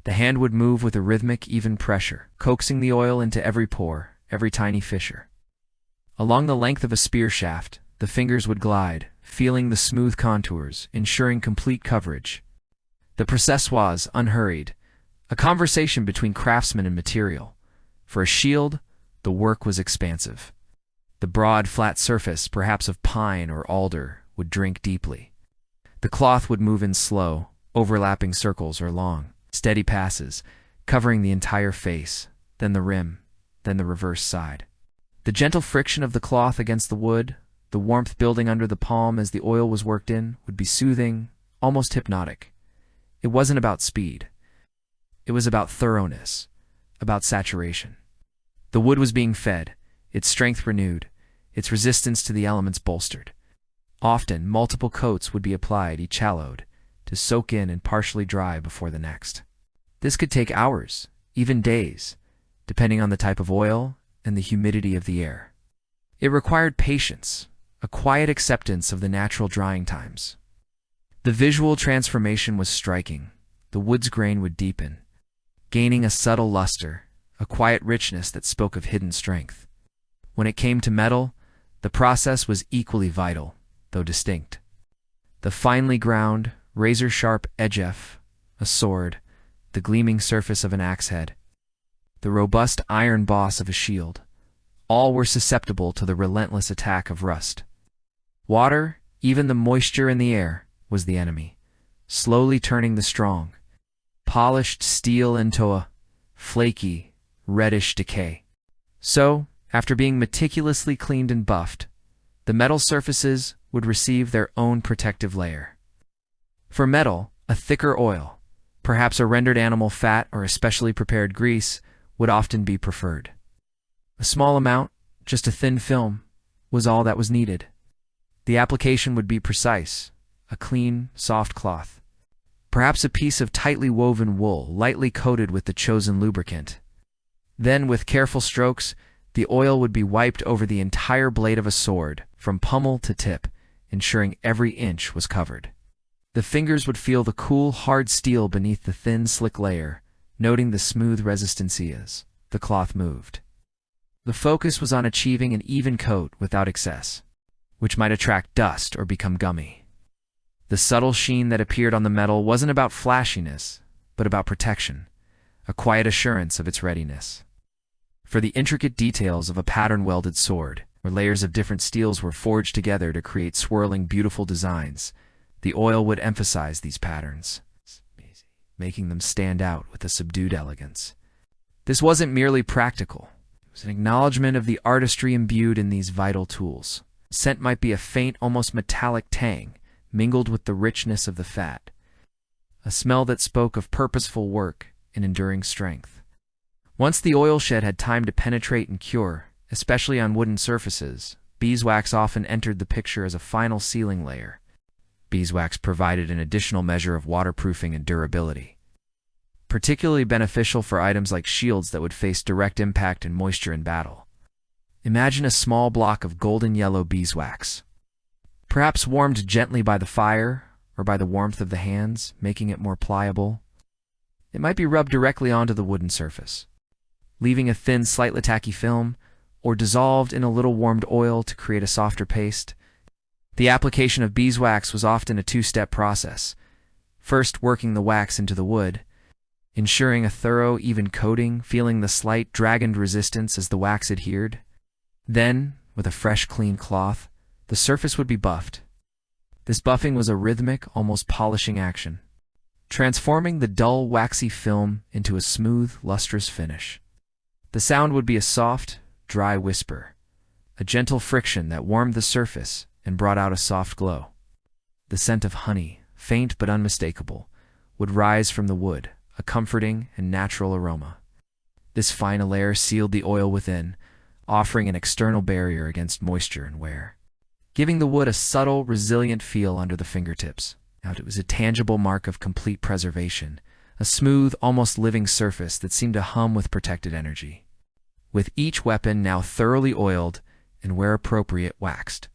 The hand would move with a rhythmic, even pressure, coaxing the oil into every pore, every tiny fissure. Along the length of a spear shaft, the fingers would glide, feeling the smooth contours, ensuring complete coverage. The process was unhurried, a conversation between craftsman and material. For a shield, the work was expansive. The broad, flat surface, perhaps of pine or alder, would drink deeply. The cloth would move in slow, overlapping circles or long, steady passes, covering the entire face, then the rim, then the reverse side. The gentle friction of the cloth against the wood, the warmth building under the palm as the oil was worked in, would be soothing, almost hypnotic. It wasn't about speed. It was about thoroughness, about saturation. The wood was being fed, its strength renewed, its resistance to the elements bolstered. Often, multiple coats would be applied, each hallowed, to soak in and partially dry before the next. This could take hours, even days, depending on the type of oil and the humidity of the air. It required patience, a quiet acceptance of the natural drying times. The visual transformation was striking. The wood's grain would deepen, gaining a subtle luster, a quiet richness that spoke of hidden strength. When it came to metal, the process was equally vital, though distinct. The finely ground, razor-sharp edge-f, a sword, the gleaming surface of an axe head, the robust iron boss of a shield, all were susceptible to the relentless attack of rust. Water, even the moisture in the air, was the enemy, slowly turning the strong, polished steel into a flaky, reddish decay. So, after being meticulously cleaned and buffed, the metal surfaces would receive their own protective layer. For metal, a thicker oil, perhaps a rendered animal fat or a specially prepared grease, would often be preferred. A small amount, just a thin film, was all that was needed. The application would be precise, a clean, soft cloth. Perhaps a piece of tightly woven wool, lightly coated with the chosen lubricant. Then, with careful strokes, the oil would be wiped over the entire blade of a sword, from pummel to tip, ensuring every inch was covered. The fingers would feel the cool, hard steel beneath the thin, slick layer, noting the smooth resistencias. The cloth moved. The focus was on achieving an even coat without excess, which might attract dust or become gummy. The subtle sheen that appeared on the metal wasn't about flashiness, but about protection, a quiet assurance of its readiness. For the intricate details of a pattern-welded sword, where layers of different steels were forged together to create swirling, beautiful designs, the oil would emphasize these patterns, making them stand out with a subdued elegance. This wasn't merely practical. It was an acknowledgement of the artistry imbued in these vital tools. Scent might be a faint, almost metallic tang, mingled with the richness of the fat, a smell that spoke of purposeful work and enduring strength. Once the oil shed had time to penetrate and cure, especially on wooden surfaces, beeswax often entered the picture as a final sealing layer. Beeswax provided an additional measure of waterproofing and durability, particularly beneficial for items like shields that would face direct impact and moisture in battle. Imagine a small block of golden yellow beeswax, perhaps warmed gently by the fire or by the warmth of the hands, making it more pliable. It might be rubbed directly onto the wooden surface, leaving a thin, slightly tacky film, or dissolved in a little warmed oil to create a softer paste. The application of beeswax was often a two-step process, first working the wax into the wood, ensuring a thorough, even coating, feeling the slight dragoned resistance as the wax adhered. Then, with a fresh, clean cloth, the surface would be buffed. This buffing was a rhythmic, almost polishing action, transforming the dull, waxy film into a smooth, lustrous finish. The sound would be a soft, dry whisper, a gentle friction that warmed the surface and brought out a soft glow. The scent of honey, faint but unmistakable, would rise from the wood, a comforting and natural aroma. This fine layer sealed the oil within, offering an external barrier against moisture and wear, giving the wood a subtle, resilient feel under the fingertips. Now it was a tangible mark of complete preservation, a smooth, almost living surface that seemed to hum with protected energy. With each weapon now thoroughly oiled and, where appropriate, waxed,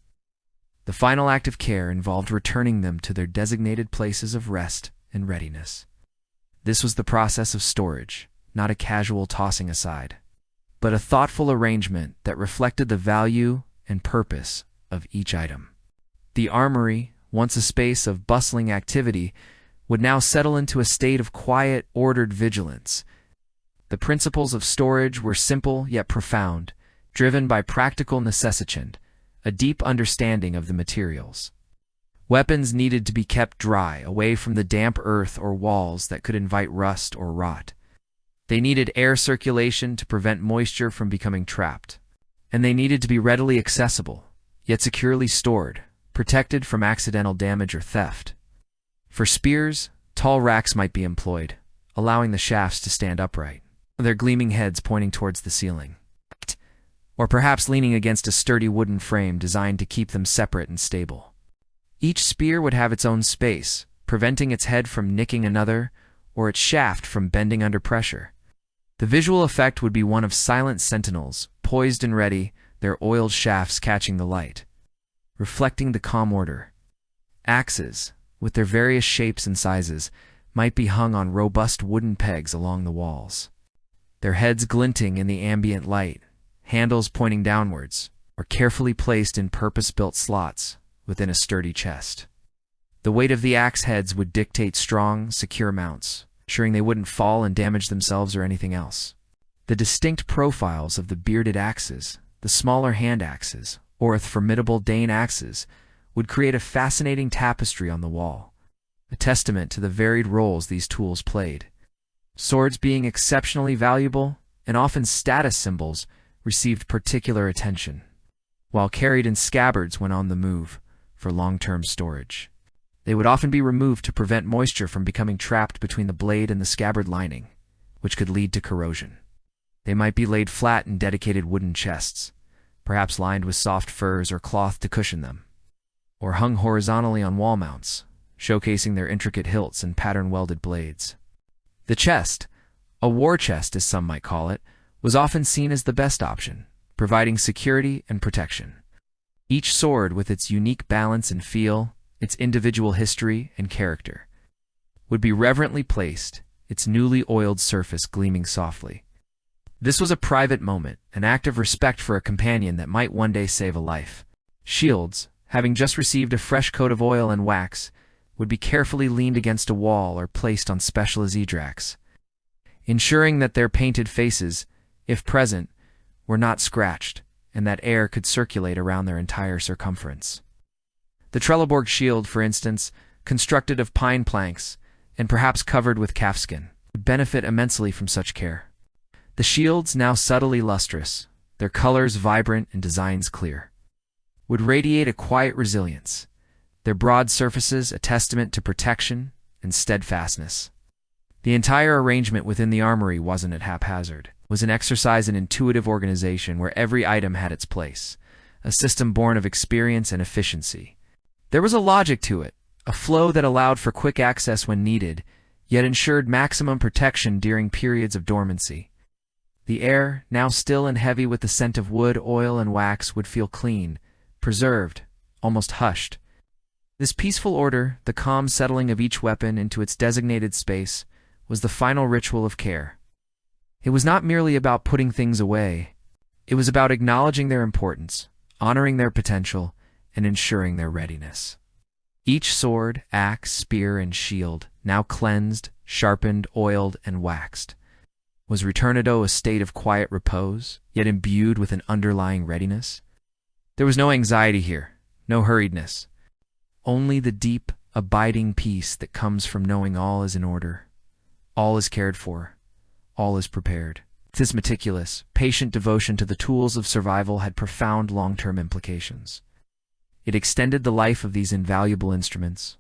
the final act of care involved returning them to their designated places of rest and readiness. This was the process of storage, not a casual tossing aside, but a thoughtful arrangement that reflected the value and purpose of each item. The armory, once a space of bustling activity, would now settle into a state of quiet, ordered vigilance. The principles of storage were simple yet profound, driven by practical necessity, a deep understanding of the materials. Weapons needed to be kept dry, away from the damp earth or walls that could invite rust or rot. They needed air circulation to prevent moisture from becoming trapped. And they needed to be readily accessible, yet securely stored, protected from accidental damage or theft. For spears, tall racks might be employed, allowing the shafts to stand upright, their gleaming heads pointing towards the ceiling, or perhaps leaning against a sturdy wooden frame designed to keep them separate and stable. Each spear would have its own space, preventing its head from nicking another, or its shaft from bending under pressure. The visual effect would be one of silent sentinels, poised and ready, their oiled shafts catching the light, reflecting the calm order. Axes, with their various shapes and sizes, might be hung on robust wooden pegs along the walls, their heads glinting in the ambient light, handles pointing downwards, or carefully placed in purpose-built slots within a sturdy chest. The weight of the axe heads would dictate strong, secure mounts, ensuring they wouldn't fall and damage themselves or anything else. The distinct profiles of the bearded axes, the smaller hand axes, or the formidable Dane axes, would create a fascinating tapestry on the wall, a testament to the varied roles these tools played. Swords, being exceptionally valuable and often status symbols, received particular attention, while carried in scabbards when on the move for long-term storage. They would often be removed to prevent moisture from becoming trapped between the blade and the scabbard lining, which could lead to corrosion. They might be laid flat in dedicated wooden chests, perhaps lined with soft furs or cloth to cushion them, or hung horizontally on wall mounts, showcasing their intricate hilts and pattern-welded blades. The chest, a war chest as some might call it, was often seen as the best option, providing security and protection. Each sword, with its unique balance and feel, its individual history and character, would be reverently placed, its newly oiled surface gleaming softly. This was a private moment, an act of respect for a companion that might one day save a life. Shields, having just received a fresh coat of oil and wax, would be carefully leaned against a wall or placed on special ezedracs, ensuring that their painted faces, if present, were not scratched, and that air could circulate around their entire circumference. The Trelleborg shield, for instance, constructed of pine planks and perhaps covered with calfskin, would benefit immensely from such care. The shields, now subtly lustrous, their colors vibrant and designs clear, would radiate a quiet resilience, their broad surfaces a testament to protection and steadfastness. The entire arrangement within the armory wasn't at haphazard. It was an exercise in intuitive organization where every item had its place, a system born of experience and efficiency. There was a logic to it, a flow that allowed for quick access when needed, yet ensured maximum protection during periods of dormancy. The air, now still and heavy with the scent of wood, oil, and wax, would feel clean, preserved, almost hushed. This peaceful order, the calm settling of each weapon into its designated space, was the final ritual of care. It was not merely about putting things away. It was about acknowledging their importance, honoring their potential, and ensuring their readiness. Each sword, axe, spear, and shield, now cleansed, sharpened, oiled, and waxed, was returned to a state of quiet repose, yet imbued with an underlying readiness. There was no anxiety here, no hurriedness, only the deep, abiding peace that comes from knowing all is in order, all is cared for, all is prepared. This meticulous, patient devotion to the tools of survival had profound long-term implications. It extended the life of these invaluable instruments,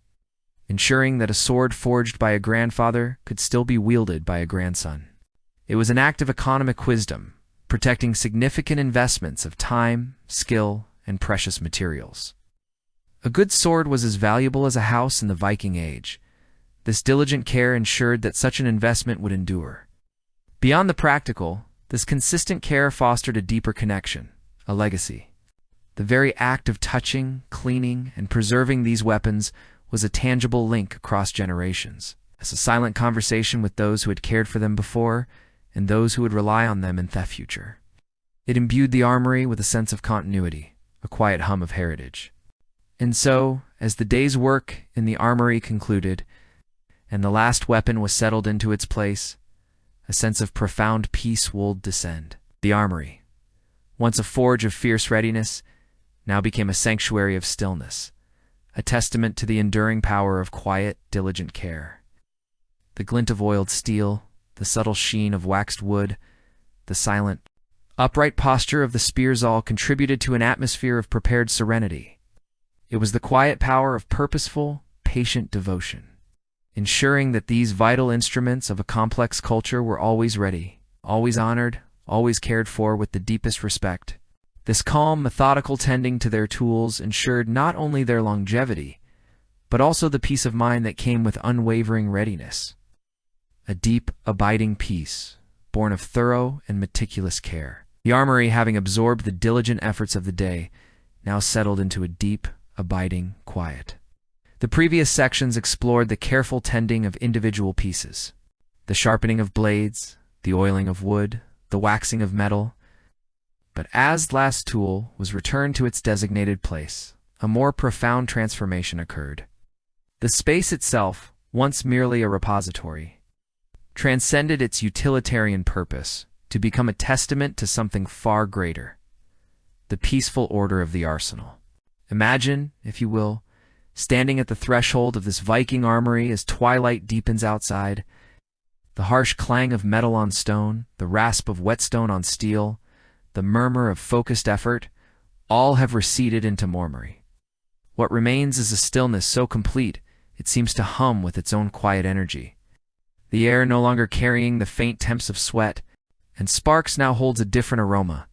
ensuring that a sword forged by a grandfather could still be wielded by a grandson. It was an act of economic wisdom, protecting significant investments of time, skill, and precious materials. A good sword was as valuable as a house in the Viking Age. This diligent care ensured that such an investment would endure. Beyond the practical, this consistent care fostered a deeper connection, a legacy. The very act of touching, cleaning, and preserving these weapons was a tangible link across generations, as a silent conversation with those who had cared for them before and those who would rely on them in the future. It imbued the armory with a sense of continuity, a quiet hum of heritage. And so, as the day's work in the armory concluded, and the last weapon was settled into its place, a sense of profound peace would descend. The armory, once a forge of fierce readiness, now became a sanctuary of stillness, a testament to the enduring power of quiet, diligent care. The glint of oiled steel, the subtle sheen of waxed wood, the silent, upright posture of the spears all contributed to an atmosphere of prepared serenity. It was the quiet power of purposeful, patient devotion, ensuring that these vital instruments of a complex culture were always ready, always honored, always cared for with the deepest respect. This calm, methodical tending to their tools ensured not only their longevity, but also the peace of mind that came with unwavering readiness. A deep, abiding peace, born of thorough and meticulous care. The armory, having absorbed the diligent efforts of the day, now settled into a deep, abiding quiet. The previous sections explored the careful tending of individual pieces, the sharpening of blades, the oiling of wood, the waxing of metal. But as the last tool was returned to its designated place, a more profound transformation occurred. The space itself, once merely a repository, transcended its utilitarian purpose to become a testament to something far greater, the peaceful order of the arsenal. Imagine, if you will, standing at the threshold of this Viking armory as twilight deepens outside. The harsh clang of metal on stone, the rasp of whetstone on steel, the murmur of focused effort, all have receded into murmury. What remains is a stillness so complete it seems to hum with its own quiet energy. The air no longer carrying the faint temps of sweat, and sparks now holds a different aroma,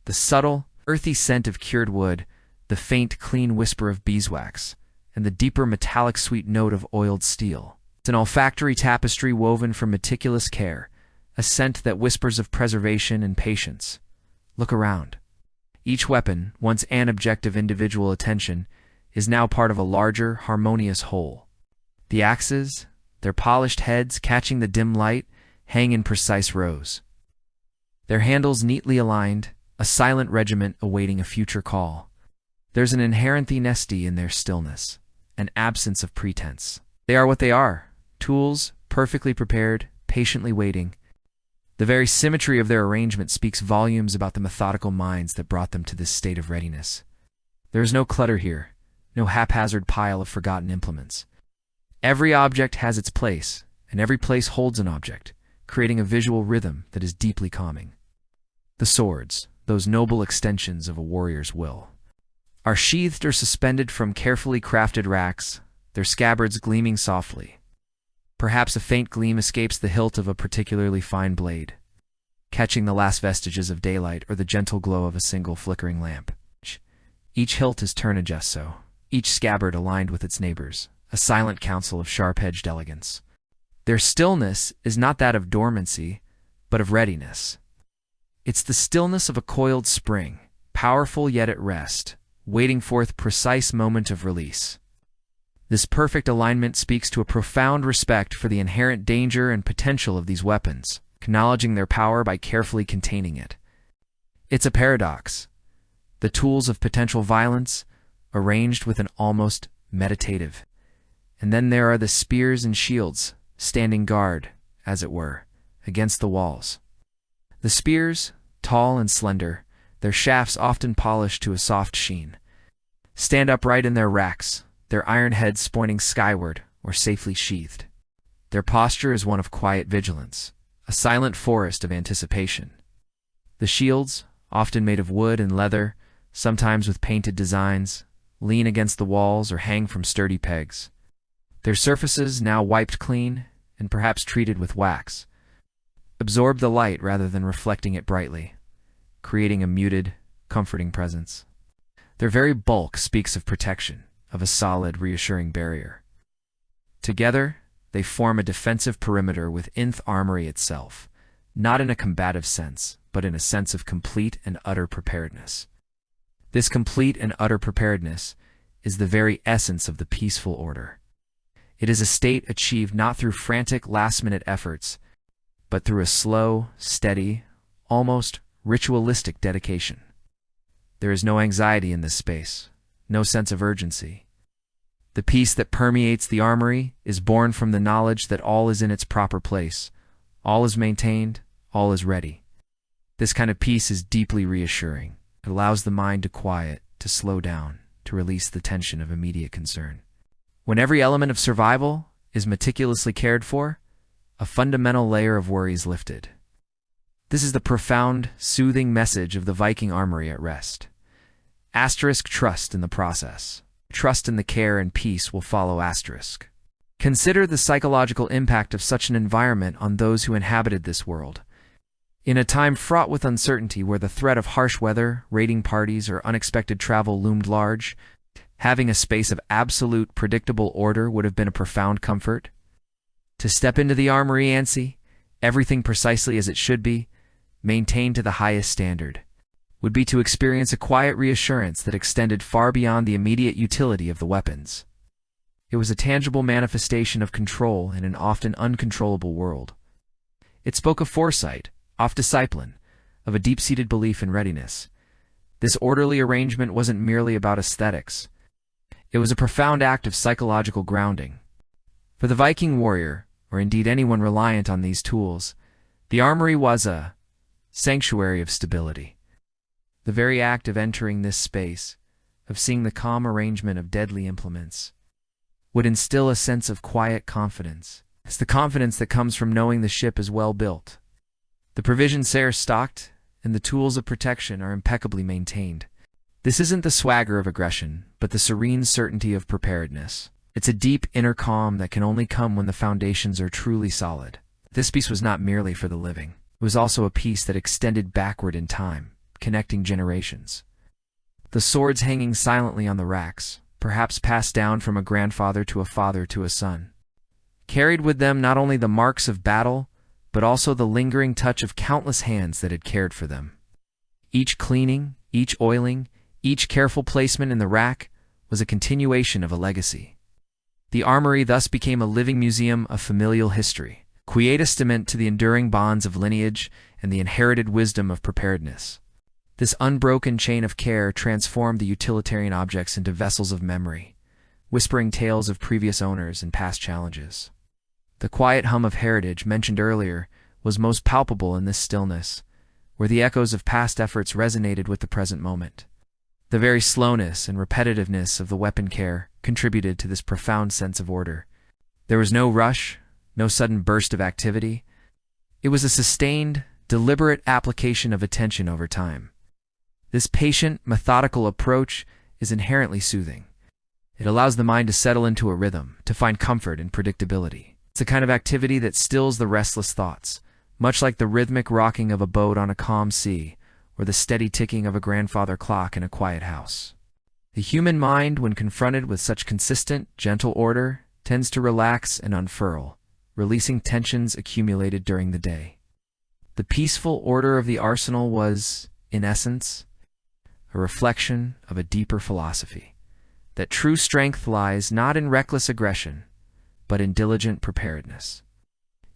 the subtle, earthy scent of cured wood, the faint, clean whisper of beeswax, and the deeper metallic sweet note of oiled steel. It's an olfactory tapestry woven from meticulous care, a scent that whispers of preservation and patience. Look around. Each weapon, once an object of individual attention, is now part of a larger, harmonious whole. The axes, their polished heads catching the dim light, hang in precise rows. Their handles neatly aligned, a silent regiment awaiting a future call. There's an inherent honesty in their stillness, an absence of pretense. They are what they are, tools, perfectly prepared, patiently waiting. The very symmetry of their arrangement speaks volumes about the methodical minds that brought them to this state of readiness. There is no clutter here, no haphazard pile of forgotten implements. Every object has its place, and every place holds an object, creating a visual rhythm that is deeply calming. The swords, those noble extensions of a warrior's will, are sheathed or suspended from carefully crafted racks, their scabbards gleaming softly. Perhaps a faint gleam escapes the hilt of a particularly fine blade, catching the last vestiges of daylight or the gentle glow of a single flickering lamp. Each hilt is turn-gesso, each scabbard aligned with its neighbors, a silent council of sharp-edged elegance. Their stillness is not that of dormancy, but of readiness. It's the stillness of a coiled spring, powerful yet at rest, waiting for the precise moment of release. This perfect alignment speaks to a profound respect for the inherent danger and potential of these weapons, acknowledging their power by carefully containing it. It's a paradox. The tools of potential violence, arranged with an almost meditative. And then there are the spears and shields, standing guard, as it were, against the walls. The spears, tall and slender, their shafts often polished to a soft sheen, stand upright in their racks, their iron heads pointing skyward or safely sheathed. Their posture is one of quiet vigilance, a silent forest of anticipation. The shields, often made of wood and leather, sometimes with painted designs, lean against the walls or hang from sturdy pegs. Their surfaces, now wiped clean and perhaps treated with wax, absorb the light rather than reflecting it brightly, creating a muted, comforting presence. Their very bulk speaks of protection, of a solid, reassuring barrier. Together, they form a defensive perimeter within the armory itself, not in a combative sense, but in a sense of complete and utter preparedness. This complete and utter preparedness is the very essence of the peaceful order. It is a state achieved not through frantic last-minute efforts, but through a slow, steady, almost ritualistic dedication. There is no anxiety in this space, no sense of urgency. The peace that permeates the armory is born from the knowledge that all is in its proper place, all is maintained, all is ready. This kind of peace is deeply reassuring. It allows the mind to quiet, to slow down, to release the tension of immediate concern. When every element of survival is meticulously cared for, a fundamental layer of worry is lifted. This is the profound, soothing message of the Viking armory at rest. Asterisk trust in the process. Trust in the care and peace will follow asterisk. Consider the psychological impact of such an environment on those who inhabited this world. In a time fraught with uncertainty where the threat of harsh weather, raiding parties, or unexpected travel loomed large, having a space of absolute, predictable order would have been a profound comfort. To step into the armory ANSI, everything precisely as it should be, maintained to the highest standard, would be to experience a quiet reassurance that extended far beyond the immediate utility of the weapons. It was a tangible manifestation of control in an often uncontrollable world. It spoke of foresight, of discipline, of a deep-seated belief in readiness. This orderly arrangement wasn't merely about aesthetics. It was a profound act of psychological grounding. For the Viking warrior, or indeed anyone reliant on these tools, the armory was a sanctuary of stability. The very act of entering this space, of seeing the calm arrangement of deadly implements, would instill a sense of quiet confidence. It's the confidence that comes from knowing the ship is well built. The provisions are stocked, and the tools of protection are impeccably maintained. This isn't the swagger of aggression, but the serene certainty of preparedness. It's a deep inner calm that can only come when the foundations are truly solid. This peace was not merely for the living. It was also a peace that extended backward in time, connecting generations. The swords hanging silently on the racks, perhaps passed down from a grandfather to a father to a son, carried with them not only the marks of battle, but also the lingering touch of countless hands that had cared for them. Each cleaning, each oiling, each careful placement in the rack was a continuation of a legacy. The armory thus became a living museum of familial history, quietament to the enduring bonds of lineage and the inherited wisdom of preparedness. This unbroken chain of care transformed the utilitarian objects into vessels of memory, whispering tales of previous owners and past challenges. The quiet hum of heritage mentioned earlier was most palpable in this stillness, where the echoes of past efforts resonated with the present moment. The very slowness and repetitiveness of the weapon care contributed to this profound sense of order. There was no rush, no sudden burst of activity. It was a sustained, deliberate application of attention over time. This patient, methodical approach is inherently soothing. It allows the mind to settle into a rhythm, to find comfort in predictability. It's a kind of activity that stills the restless thoughts, much like the rhythmic rocking of a boat on a calm sea, or the steady ticking of a grandfather clock in a quiet house. The human mind, when confronted with such consistent, gentle order, tends to relax and unfurl, releasing tensions accumulated during the day. The peaceful order of the arsenal was, in essence, a reflection of a deeper philosophy, that true strength lies not in reckless aggression, but in diligent preparedness.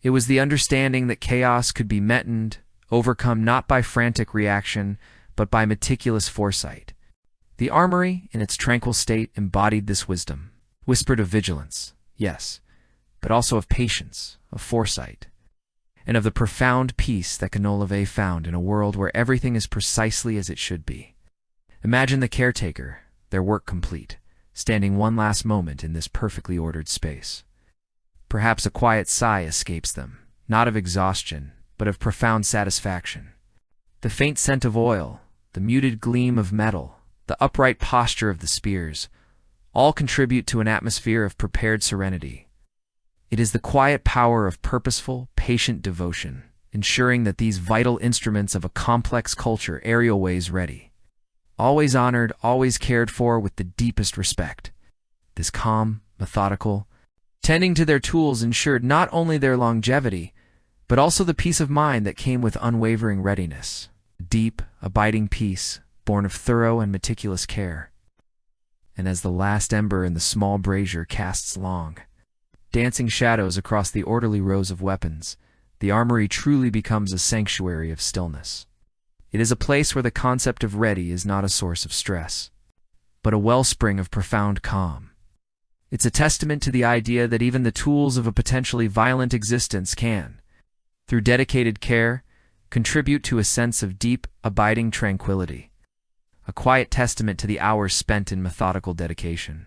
It was the understanding that chaos could be met and overcome not by frantic reaction, but by meticulous foresight. The Armory, in its tranquil state, embodied this wisdom, whispered of vigilance, yes, but also of patience, of foresight, and of the profound peace that Canolave found in a world where everything is precisely as it should be. Imagine the caretaker, their work complete, standing one last moment in this perfectly ordered space. Perhaps a quiet sigh escapes them, not of exhaustion, but of profound satisfaction. The faint scent of oil, the muted gleam of metal, the upright posture of the spears, all contribute to an atmosphere of prepared serenity. It is the quiet power of purposeful, patient devotion, ensuring that these vital instruments of a complex culture are always ready. Always honored, always cared for with the deepest respect. This calm, methodical, tending to their tools ensured not only their longevity, but also the peace of mind that came with unwavering readiness, deep, abiding peace, born of thorough and meticulous care. And as the last ember in the small brazier casts long, dancing shadows across the orderly rows of weapons, the Armory truly becomes a sanctuary of stillness. It is a place where the concept of ready is not a source of stress, but a wellspring of profound calm. It's a testament to the idea that even the tools of a potentially violent existence can, through dedicated care, contribute to a sense of deep, abiding tranquility, a quiet testament to the hours spent in methodical dedication.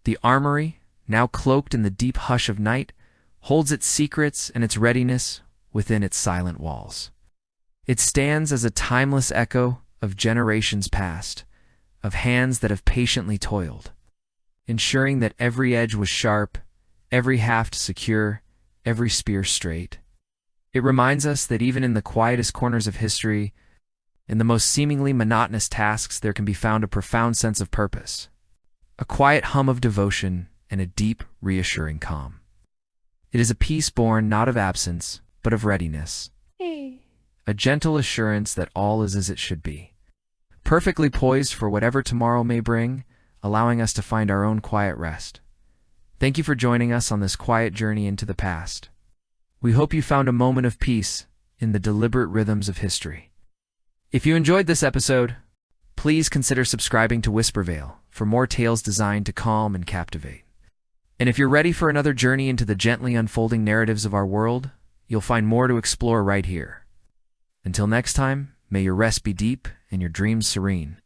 The Armory, now cloaked in the deep hush of night, holds its secrets and its readiness within its silent walls. It stands as a timeless echo of generations past, of hands that have patiently toiled, ensuring that every edge was sharp, every haft secure, every spear straight. It reminds us that even in the quietest corners of history, in the most seemingly monotonous tasks, there can be found a profound sense of purpose, a quiet hum of devotion, and a deep, reassuring calm. It is a peace born not of absence, but of readiness. A gentle assurance that all is as it should be, perfectly poised for whatever tomorrow may bring, allowing us to find our own quiet rest. Thank you for joining us on this quiet journey into the past. We hope you found a moment of peace in the deliberate rhythms of history. If you enjoyed this episode, please consider subscribing to Whispervale for more tales designed to calm and captivate. And if you're ready for another journey into the gently unfolding narratives of our world, you'll find more to explore right here. Until next time, may your rest be deep and your dreams serene.